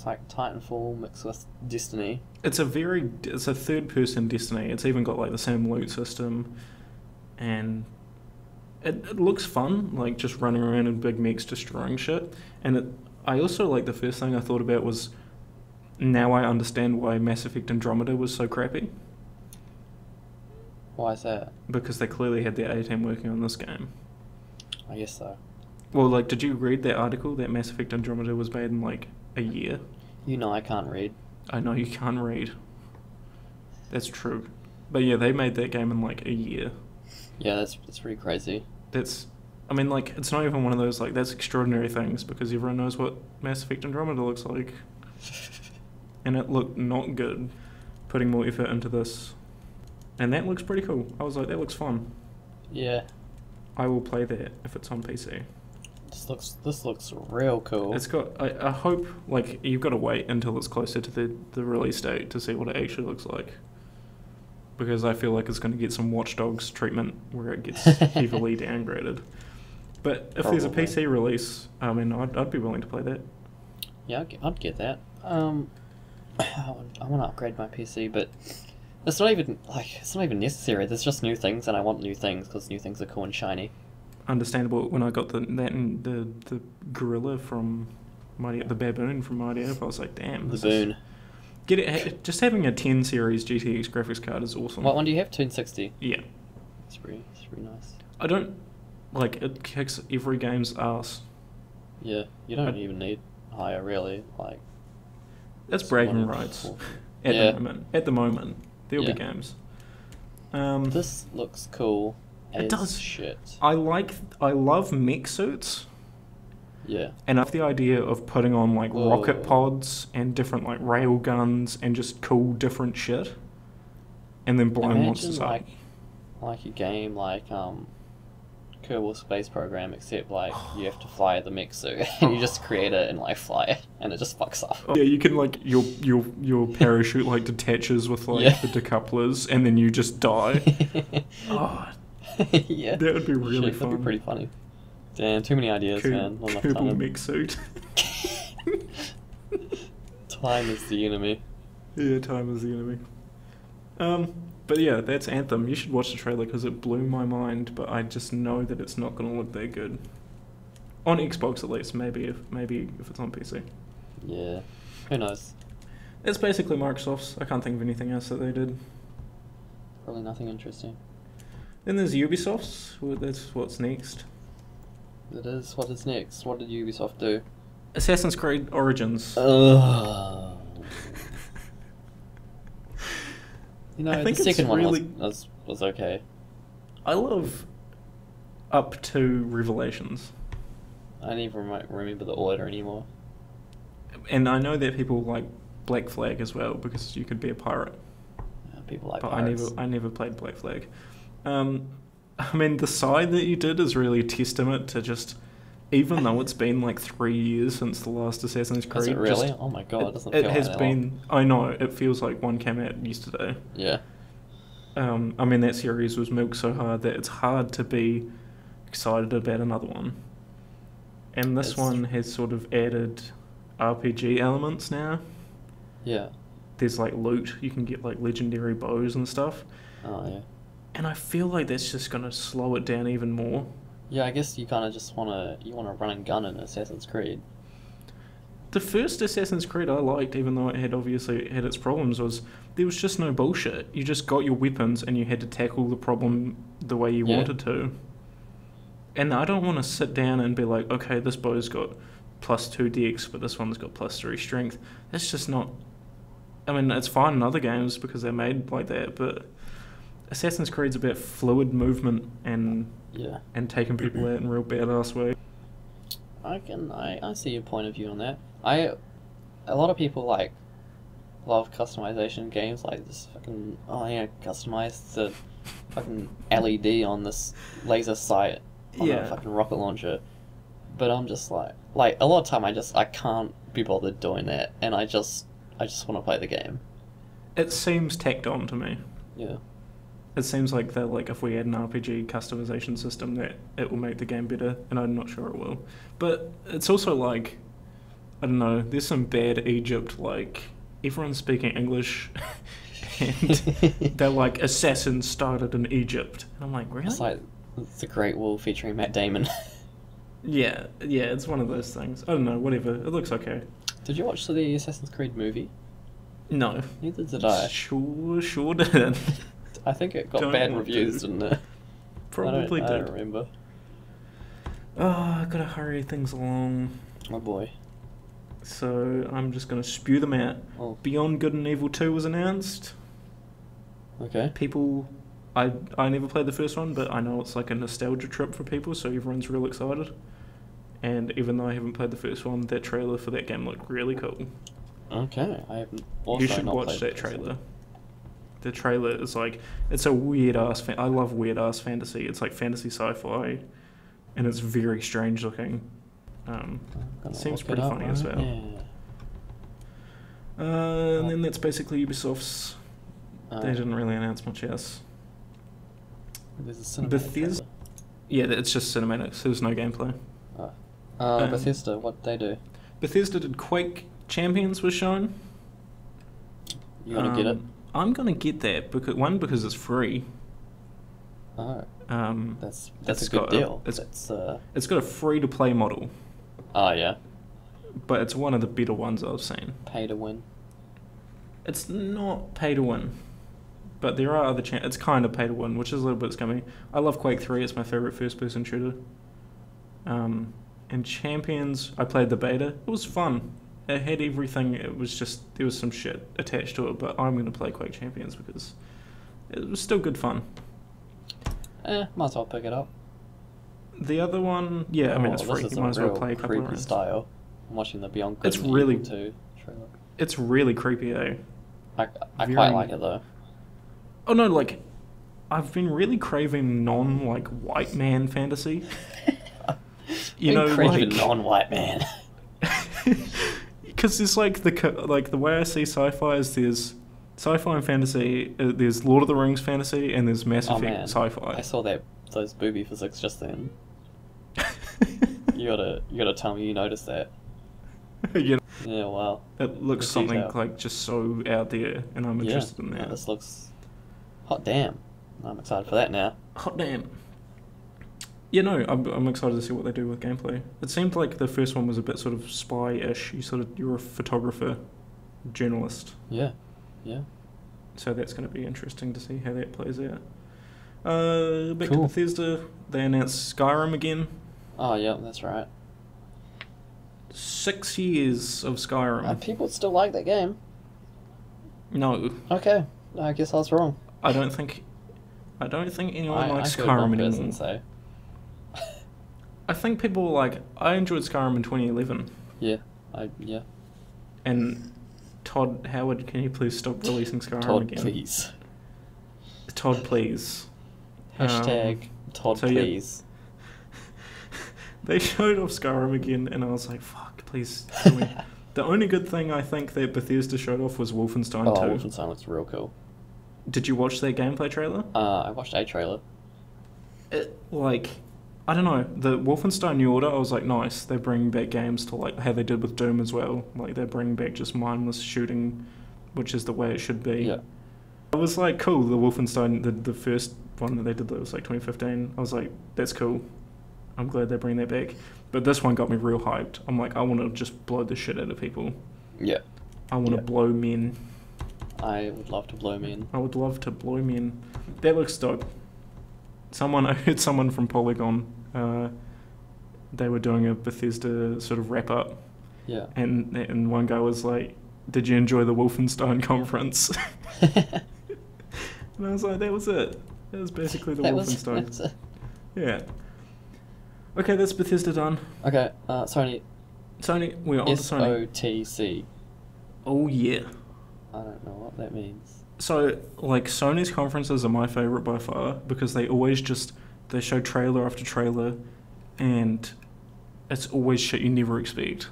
like Titanfall mixed with Destiny. It's a third-person Destiny. It's even got like the same loot system, and it looks fun, like just running around in big mechs destroying shit. And I also like the first thing I thought about was, now I understand why Mass Effect Andromeda was so crappy. Why is that? Because they clearly had their A-team working on this game. I guess so. Well, like, did you read that article that Mass Effect Andromeda was made in like a year? You know I can't read. I know you can't read. That's true. But yeah, they made that game in like a year. Yeah, that's pretty crazy. It's not even one of those like that's extraordinary things because everyone knows what Mass Effect Andromeda looks like. And it looked not good, putting more effort into this. And that looks pretty cool. I was like, that looks fun. Yeah. I will play that if it's on PC. This looks real cool. It's got. I hope like you've got to wait until it's closer to the release date to see what it actually looks like. Because I feel like it's going to get some Watch Dogs treatment where it gets heavily downgraded. But if there's a PC release, I mean, I'd be willing to play that. Yeah, I'd get that. I want to upgrade my PC, but it's not even necessary. There's just new things, and I want new things because new things are cool and shiny. Understandable. When I got the gorilla from the baboon from Mighty Ape, I was like, damn. The boon. Get it. Just having a 10 series GTX graphics card is awesome. What one do you have? 1060. Yeah. It's pretty nice. I don't like it. Kicks every game's ass. Yeah, you don't even need higher really. Like. That's bragging rights. At the moment, there'll be games. This looks cool. It does. Shit. I love mech suits. Yeah. And I love the idea of putting on like rocket pods and different like rail guns and just cool different shit, and then blowing monsters up. Like a game like Kerbal Space Program, except like you have to fly the mech suit and you just create it and like fly it, and it just fucks up. Yeah, you can like your parachute like detaches with like the decouplers, and then you just die. Yeah. That would be really fun. That'd be pretty funny. Damn, too many ideas, man. Not enough time. Kerbal mech suit. Time is the enemy. Yeah, time is the enemy. But yeah, that's Anthem. You should watch the trailer because it blew my mind. But I just know that it's not going to look that good on Xbox, at least. Maybe if it's on PC. Yeah, who knows? It's basically Microsoft's. I can't think of anything else that they did. Probably nothing interesting. Then there's Ubisoft's. That's what's next. It is. What is next? What did Ubisoft do? Assassin's Creed Origins. You know, the second one was okay. I love up to Revelations. I don't even remember the order anymore. And I know that people like Black Flag as well because you could be a pirate. People like but pirates. I never played Black Flag. I mean, the side that you did is really a testament to just, even though it's been like 3 years since the last Assassin's Creed. Is it really? Oh my god, it doesn't feel it has like been. I know it feels like one came out yesterday. Yeah. I mean, that series was milked so hard that it's hard to be excited about another one. And this one has sort of added RPG elements now. Yeah. There's like loot, you can get like legendary bows and stuff. Oh yeah. And I feel like that's just gonna slow it down even more. Yeah, I guess you kind of just wanna run and gun in Assassin's Creed. The first Assassin's Creed I liked, even though it had obviously had its problems, was there was just no bullshit. You just got your weapons and you had to tackle the problem the way you wanted to. And I don't want to sit down and be like, okay, this bow's got +2 dex, but this one's got +3 strength. That's just not... I mean, it's fine in other games because they're made like that, but Assassin's Creed's about fluid movement and taking people out in a real badass way. I see your point of view on that. A lot of people love customization games, like this fucking customize the fucking LED on this laser sight on a fucking rocket launcher. But I'm just like a lot of time I can't be bothered doing that, and I just want to play the game. It seems tacked on to me. Yeah. It seems like that, like, if we had an RPG customization system, that it will make the game better, and I'm not sure it will. But it's also like, I don't know, there's some bad Egypt, like, everyone's speaking English, and they're like, assassins started in Egypt. And I'm like, really? It's like The Great Wall featuring Matt Damon. Yeah, it's one of those things. I don't know, whatever. It looks okay. Did you watch the Assassin's Creed movie? No. Neither did I. Sure didn't. I think it got bad reviews, didn't it? Probably did. I don't remember. Oh, I gotta hurry things along. Oh boy. So I'm just gonna spew them out. Oh. Beyond Good and Evil 2 was announced. Okay. People, I never played the first one, but I know it's like a nostalgia trip for people, so everyone's real excited. And even though I haven't played the first one, that trailer for that game looked really cool. Okay, I haven't. Also you should watch that trailer. The trailer is like, it's a weird ass. I love weird ass fantasy. It's like fantasy sci-fi, and it's very strange looking. It seems pretty funny as well. Yeah. And then that's basically Ubisoft's. They didn't really announce much else. There's a cinematic Bethesda. Yeah, it's just cinematics. There's no gameplay. Bethesda, what did they do? Bethesda did Quake Champions was shown. You gonna get it? I'm gonna get that because it's free. Oh. That's a good deal. It's got a free to play model. Oh yeah. But it's one of the better ones I've seen. Pay to win. It's not pay to win, but there are other it's kind of pay to win, which is a little bit scummy. I love Quake 3. It's my favorite first person shooter. And Champions, I played the beta. It was fun. It had everything. It was just, there was some shit attached to it, but I'm going to play Quake Champions because it was still good fun. Might as well pick it up. The other one, I mean, it's free. You might as well play a couple of rounds. Style. I'm watching the Beyond Good and Evil 2 trailer. It's really creepy, eh? I quite like it, though. Oh, no, like, I've been really craving white man fantasy. You know, craving non-white man. Because it's like the way I see sci-fi is there's sci-fi and fantasy, there's Lord of the Rings fantasy, and there's Mass Effect sci-fi. I saw those booby physics just then. You gotta tell me you noticed that. Yeah, wow. It looks something like just so out there, and I'm interested in that. Yeah, this looks hot damn. I'm excited for that now. Hot damn. Yeah, no, I'm excited to see what they do with gameplay. It seemed like the first one was a bit sort of spy-ish. You're a photographer, journalist. Yeah. So that's going to be interesting to see how that plays out. Back to Bethesda, they announced Skyrim again. Oh yeah, that's right. 6 years of Skyrim. People still like that game. No. Okay, I guess I was wrong. I don't think anyone likes Skyrim anymore. I think people I enjoyed Skyrim in 2011. Yeah. And Todd Howard, can you please stop releasing Skyrim again? Todd, please. Todd, please. Hashtag Todd, So, please. They showed off Skyrim again, and I was like, fuck, please tell me. The only good thing I think that Bethesda showed off was Wolfenstein 2. Oh, Wolfenstein looks real cool. Did you watch that gameplay trailer? I watched a trailer. I don't know, the Wolfenstein New Order, I was like, nice, they're bringing back games to like how they did with Doom as well. Like, they're bringing back just mindless shooting, which is the way it should be. Yeah. I was like, cool, the Wolfenstein, the first one that they did that was like 2015. I was like, that's cool. I'm glad they're bringing that back. But this one got me real hyped. I'm like, I want to just blow the shit out of people. Yeah. I want to blow men. I would love to blow men. I would love to blow men. That looks dope. I heard someone from Polygon, they were doing a Bethesda sort of wrap up. Yeah. And one guy was like, did you enjoy the Wolfenstein conference? And I was like, that was it. That was basically the Wolfenstein. That's it. Yeah. Okay, that's Bethesda done. Okay, Sony. Sony, we're on to Sony. SOTC. Oh, yeah. I don't know what that means. So, like, Sony's conferences are my favourite by far because they always they show trailer after trailer and it's always shit you never expect.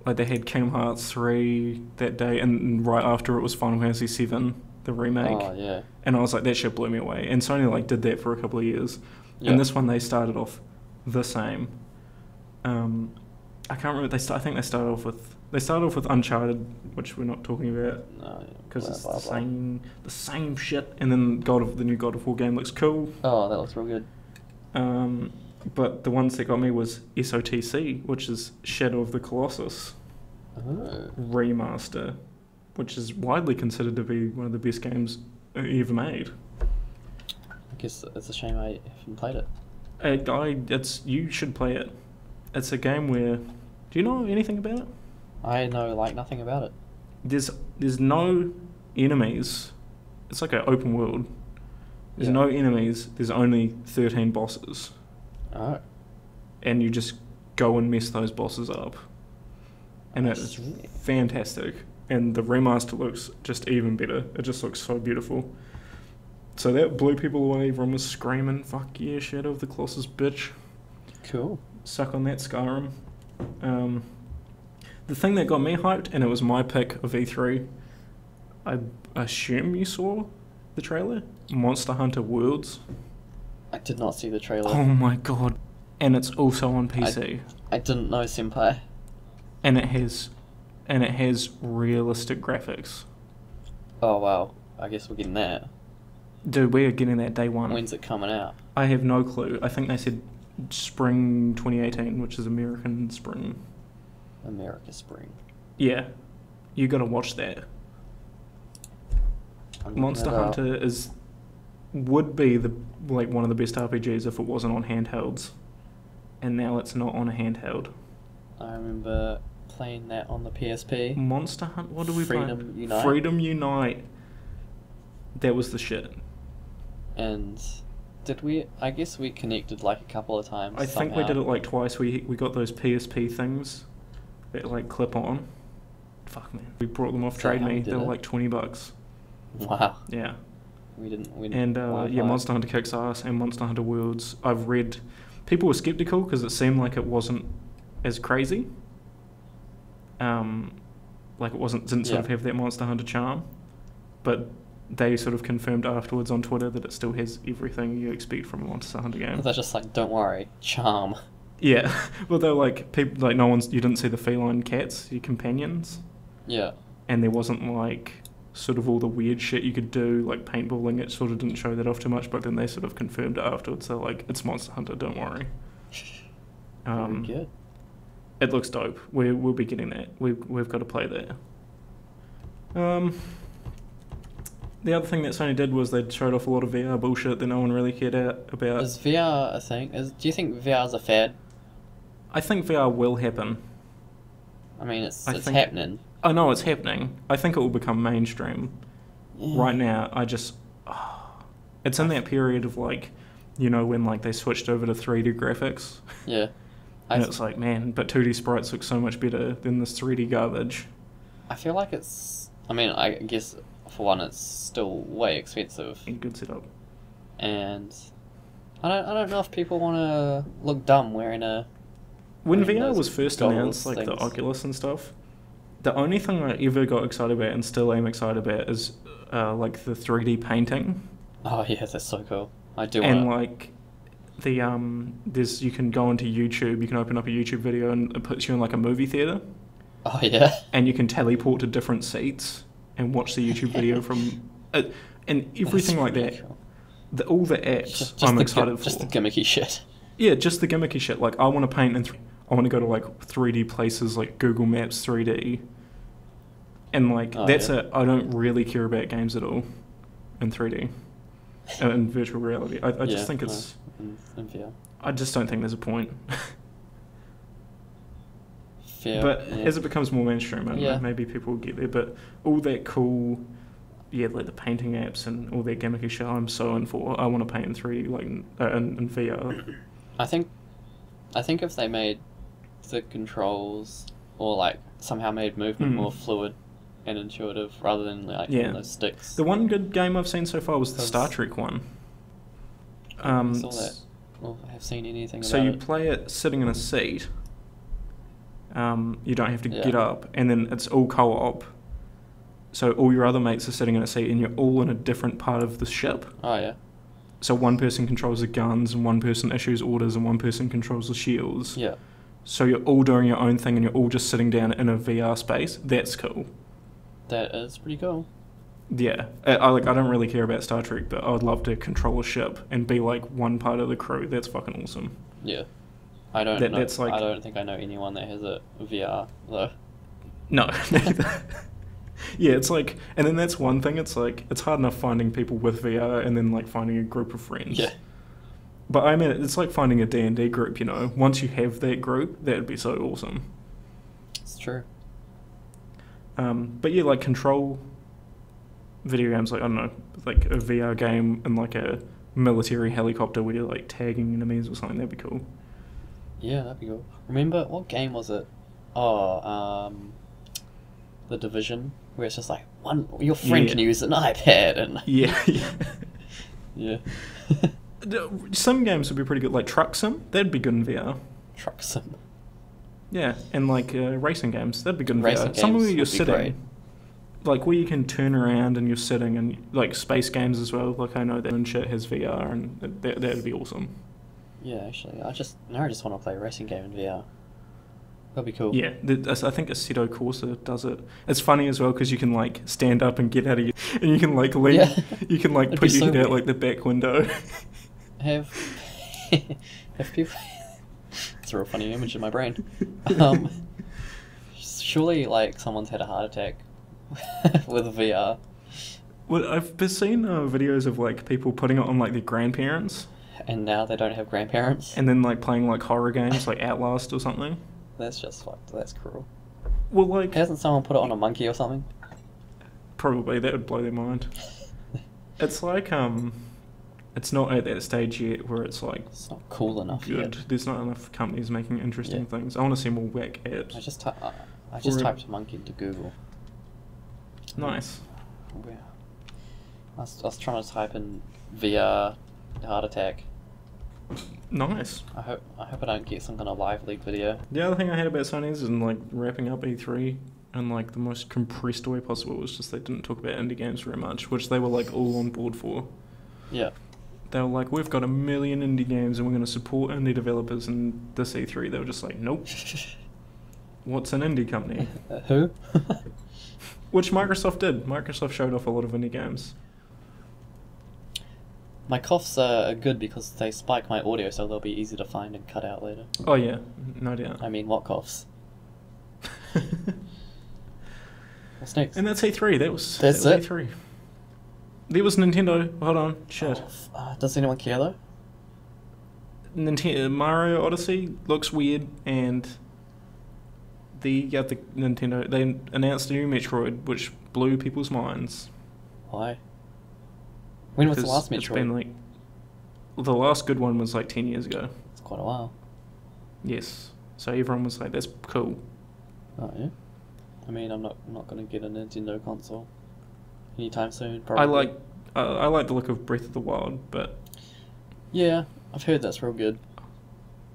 Like, they had Kingdom Hearts 3 that day and right after it was Final Fantasy 7, the remake. Oh, yeah. And I was like, that shit blew me away. And Sony, like, did that for a couple of years. Yep. And this one, they started off the same. I can't remember. I think they started off with Uncharted, which we're not talking about because it's the same shit. And then the new God of War game looks cool. Oh, that looks real good. But the ones that got me was SOTC, which is Shadow of the Colossus remaster, which is widely considered to be one of the best games ever made. I guess it's a shame I haven't played it. You should play it. It's a game where... Do you know anything about it? I know, like, nothing about it. There's no enemies. It's like an open world. There's no enemies. There's only 13 bosses. Oh. And you just go and mess those bosses up. And it's fantastic. And the remaster looks just even better. It just looks so beautiful. So that blew people away. Everyone was screaming, fuck yeah, Shadow of the Colossus, bitch. Cool. Suck on that, Skyrim. The thing that got me hyped, and it was my pick of E3, I assume you saw the trailer? Monster Hunter Worlds. I did not see the trailer. Oh my god. And it's also on PC. I didn't know, Senpai. And it has realistic graphics. Oh wow. I guess we're getting that. Dude, we are getting that day one. When's it coming out? I have no clue. I think they said spring 2018, which is American spring. America spring. Yeah. You gotta watch that. Monster Hunter would be one of the best RPGs if it wasn't on handhelds. And now it's not on a handheld. I remember playing that on the PSP. Monster Hunter, what do we play? Freedom Unite. Freedom Unite. That was the shit. And did we? I guess we connected like a couple of times. I think we did it like twice. We got those PSP things that like clip on. Fuck man, we brought them off Trade Me. They were like $20. Wow. Yeah. We didn't. And Monster Hunter kicks ass, and Monster Hunter Worlds. I've read. People were skeptical because it seemed like it wasn't as crazy. Like it didn't sort of have that Monster Hunter charm, but they sort of confirmed afterwards on Twitter that it still has everything you expect from a Monster Hunter game. They're just like, don't worry, charm. Yeah, well, they're like people like you didn't see the feline cats, your companions. Yeah. And there wasn't like sort of all the weird shit you could do, like paintballing. It sort of didn't show that off too much, but then they sort of confirmed it afterwards. They're like, it's Monster Hunter, don't worry. Very good. It looks dope. We'll be getting that. We've got to play that. The other thing that Sony did was they showed off a lot of VR bullshit that no one really cared about. Is VR a thing? Do you think VR is a fad? I think VR will happen. I mean, it's happening. I know it's happening. I think it will become mainstream. Yeah. Right now, it's in that period of like, when like they switched over to 3D graphics. Yeah. And it's like, man, but 2D sprites look so much better than this 3D garbage. I feel like I guess for one, it's still way expensive. And good setup. And I don't know if people want to look dumb wearing a... When VR was first announced, like things. the Oculus and stuff, the only thing I ever got excited about and still am excited about is like the 3D painting. Oh yeah, that's so cool. I do and wanna... like the there's you can go onto YouTube, you can open up a YouTube video and it puts you in like a movie theater. Oh yeah. And you can teleport to different seats and watch the YouTube video from it, and everything like that. Cool. All the apps I'm excited for. Just the gimmicky shit. Yeah, just the gimmicky shit. Like I want to paint in. I want to go to like 3D places like Google Maps 3D. And like that's it. I don't really care about games at all in 3D. In virtual reality. I just think it's... in VR. I just don't think there's a point. Fair, but as it becomes more mainstream, I don't know, maybe people will get there. But all that cool... Yeah, like the painting apps and all that gimmicky shit I'm so in for. I want to paint in 3D, like in VR. I think if they made the controls or like somehow made movement more fluid and intuitive rather than like those sticks. The one good game I've seen so far was the Star Trek one. I saw that. Well, I have seen anything about it. So you play it sitting in a seat. You don't have to get up, and then it's all co-op. So all your other mates are sitting in a seat, and you're all in a different part of the ship. Oh yeah. So one person controls the guns, and one person issues orders, and one person controls the shields. Yeah. So you're all doing your own thing, and you're all just sitting down in a VR space. That's cool. That is pretty cool. Yeah, I don't really care about Star Trek, but I would love to control a ship and be like one part of the crew. That's fucking awesome. Yeah, I don't. That's like, I don't think I know anyone that has a VR though. No. Yeah, it's like, and then that's one thing. It's like it's hard enough finding people with VR, and then like finding a group of friends. Yeah. But I mean, it's like finding a D&D group. You know, once you have that group, that'd be so awesome. It's true. But yeah, like control video games, like I don't know, like a VR game and like a military helicopter where you're like tagging enemies or something. That'd be cool. Yeah, that'd be cool. Remember what game was it? Oh, The Division, where it's just like your friend can use an iPad and yeah. Some games would be pretty good, like Truck Sim. That'd be good in VR. Truck Sim. Yeah, and like racing games, that'd be good in racing VR. Somewhere where you're sitting, great. Like where you can turn around and you're sitting, and like space games as well. Like I know that and shit has VR, and that'd be awesome. Yeah, actually, I just want to play a racing game in VR. That'd be cool. Yeah, I think Assetto Corsa does it. It's funny as well because you can like stand up and get out of your, and you can like lean, you can like put your head out like the back window. Have people? It's a real funny image in my brain. Surely, like someone's had a heart attack with VR. Well, I've been seen videos of like people putting it on like their grandparents, and now they don't have grandparents, and then like playing like horror games like Outlast or something. That's just fucked. That's cruel. Well, like hasn't someone put it on a monkey or something? Probably that would blow their mind. It's like it's not at that stage yet where it's like it's not cool enough good. Yet. There's not enough companies making interesting things. I want to see more whack apps. I just typed monkey into Google. Nice. I was trying to type in VR heart attack. Nice. I hope I don't get some kind of live leak video. The other thing I hate about Sony is in like wrapping up E3 in like the most compressed way possible was just they didn't talk about indie games very much, which they were like all on board for. Yeah. They were like, we've got 1 million indie games and we're going to support indie developers, and this E3 they were just like, nope. What's an indie company? Who? Which Microsoft did. Microsoft showed off a lot of indie games. My coughs are good because they spike my audio, so they'll be easy to find and cut out later. Oh yeah, no doubt. I mean, what coughs? What's next? And that's E3. That's it? E3. There was Nintendo. Hold on. Shit. Does anyone care though? Mario Odyssey looks weird, and the Nintendo, they announced a new Metroid, which blew people's minds. Why? When was the last Metroid? It's been like, the last good one was like 10 years ago. It's quite a while. Yes. So everyone was like, that's cool. Oh yeah. I mean, I'm not gonna get a Nintendo console anytime soon. Probably. I like the look of Breath of the Wild, but yeah, I've heard that's real good.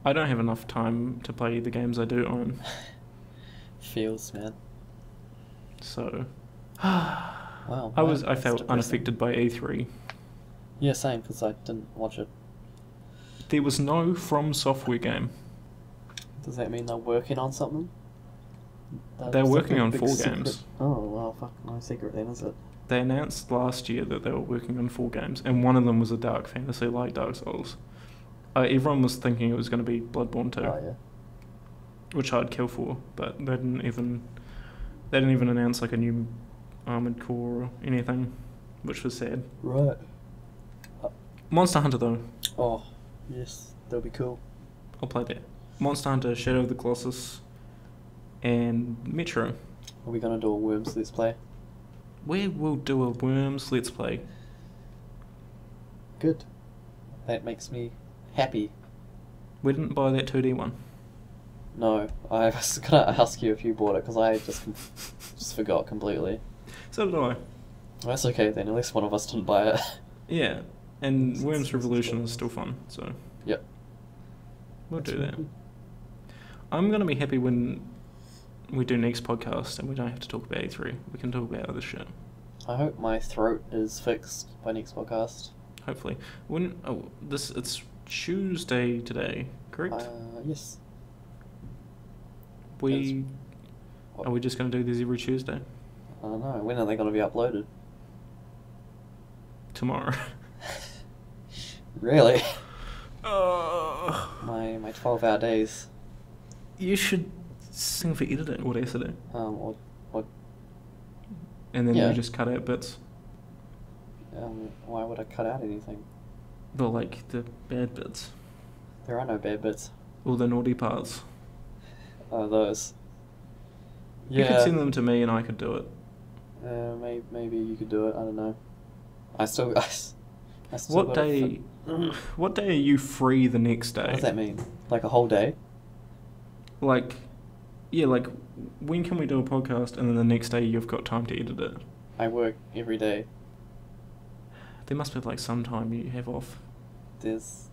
I don't have enough time to play the games I do own. Feels, man. So... wow. I felt unaffected by E3. Yeah, same, because I didn't watch it. There was no From Software game. Does that mean they're working on something? They're working on 4 secret games. Oh, well, fuck, no secret then, is it? They announced last year that they were working on 4 games, and one of them was a dark fantasy like Dark Souls. Everyone was thinking it was going to be Bloodborne 2. Oh, yeah. Which I'd kill for, but they didn't even announce like a new Armored Core or anything, which was sad. Right. Monster Hunter though. Oh, yes, that'll be cool. I'll play that. Monster Hunter, Shadow of the Colossus, and Metro. Are we gonna do a Worms Let's Play? We will do a Worms Let's Play. Good. That makes me happy. We didn't buy that 2D one. No, I was gonna ask you if you bought it because I just forgot completely. So did I. That's okay then. At least one of us didn't buy it. Yeah, and Worms Revolution is still fun, so yep, we'll do that. I'm gonna be happy when we do next podcast and we don't have to talk about E3. We can talk about other shit. I hope my throat is fixed by next podcast. Hopefully. It's Tuesday today, correct? Yes. Are we just going to do this every Tuesday? I don't know. When are they going to be uploaded? Tomorrow. Really? My 12-hour days. You should sing for editing, Audacity. Or and then you just cut out bits. Why would I cut out anything? Well, like the bad bits. There are no bad bits. All the naughty parts. Those. Yeah. You could send them to me and I could do it. Maybe you could do it. I don't know. I still What day? What day are you free the next day? What does that mean? Like a whole day? Like, yeah, like when can we do a podcast and then the next day you've got time to edit it? I work every day. There must be like some time you have off. There's,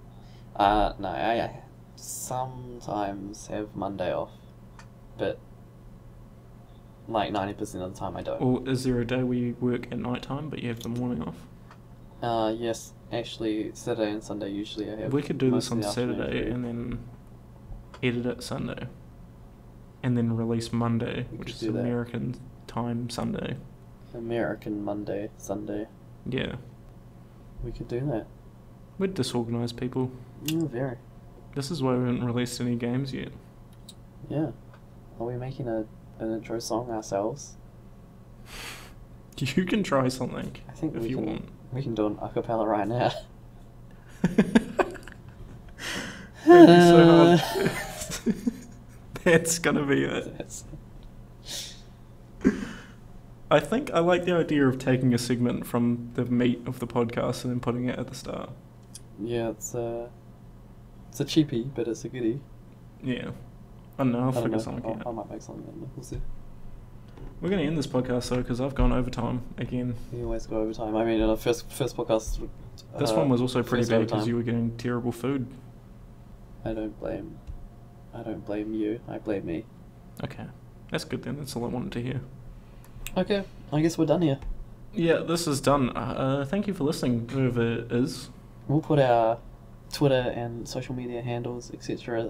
no, I sometimes have Monday off, but like 90% of the time I don't. Or is there a day where you work at night time but you have the morning off? Yes, actually Saturday and Sunday usually I have. We could do this on most of the afternoon Saturday free. and then edit it Sunday. And then release Monday, We which could is do that. American time Sunday. American Monday, Sunday. Yeah. We could do that. We're disorganised people. Very. This is why we haven't released any games yet. Yeah. Are we making an intro song ourselves? You can try something I think if you want. We can do an acapella right now. It'd be so hard. That's gonna be it. I think I like the idea of taking a segment from the meat of the podcast and then putting it at the start. Yeah, it's a cheapie, but it's a goodie. Yeah. I don't know, I'll I don't figure know. something out. I might make something out of it. We'll see. We're going to end this podcast though, because I've gone overtime again. We always go overtime. I mean, in our first podcast... This one was also pretty first bad overtime. because you were getting terrible food. I don't blame you. I blame me. Okay. That's good then, that's all I wanted to hear. Okay, I guess we're done here. Yeah, this is done. Thank you for listening, whoever it is. We'll put our Twitter and social media handles, etc.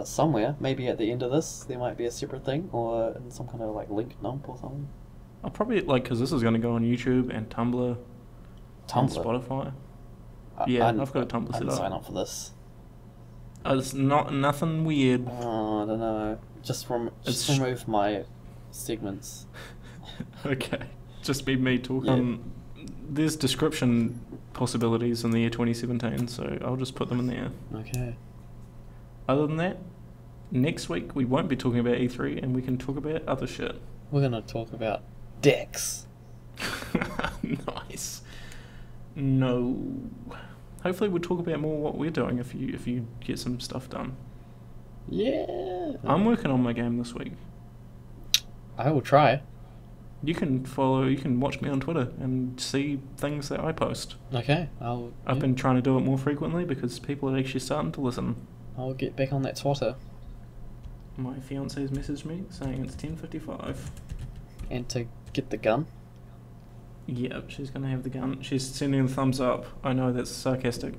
Somewhere. Maybe at the end of this, there might be a separate thing, or in some kind of like link dump or something. I'll probably, because this is going to go on YouTube and Tumblr. And Spotify. I've got a Tumblr set up. I didn't sign up for this. It's nothing weird. Oh, I don't know. Just remove my segments. Okay. Just be me talking. Yeah. There's description possibilities in the year 2017, so I'll just put them in there. Okay. Other than that, next week we won't be talking about E3 and we can talk about other shit. We're going to talk about decks. Nice. No. Hopefully we'll talk about more what we're doing if you get some stuff done. Yeah. I'm working on my game this week. I will try. you can watch me on Twitter and see things that I post. Okay, I've been trying to do it more frequently because people are actually starting to listen. I'll get back on that Twitter. My fiance's messaged me saying it's 10:55. And to get the gun? Yeah, she's gonna have the gun. She's sending a thumbs up. I know that's sarcastic.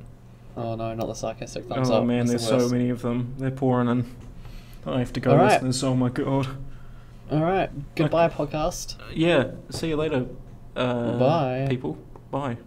Oh no, not the sarcastic thumbs up. Oh man, there's so many of them. They're pouring in. I have to go, listeners. Oh my god. Alright, goodbye, podcast. Yeah, see you later. Bye. People. Bye.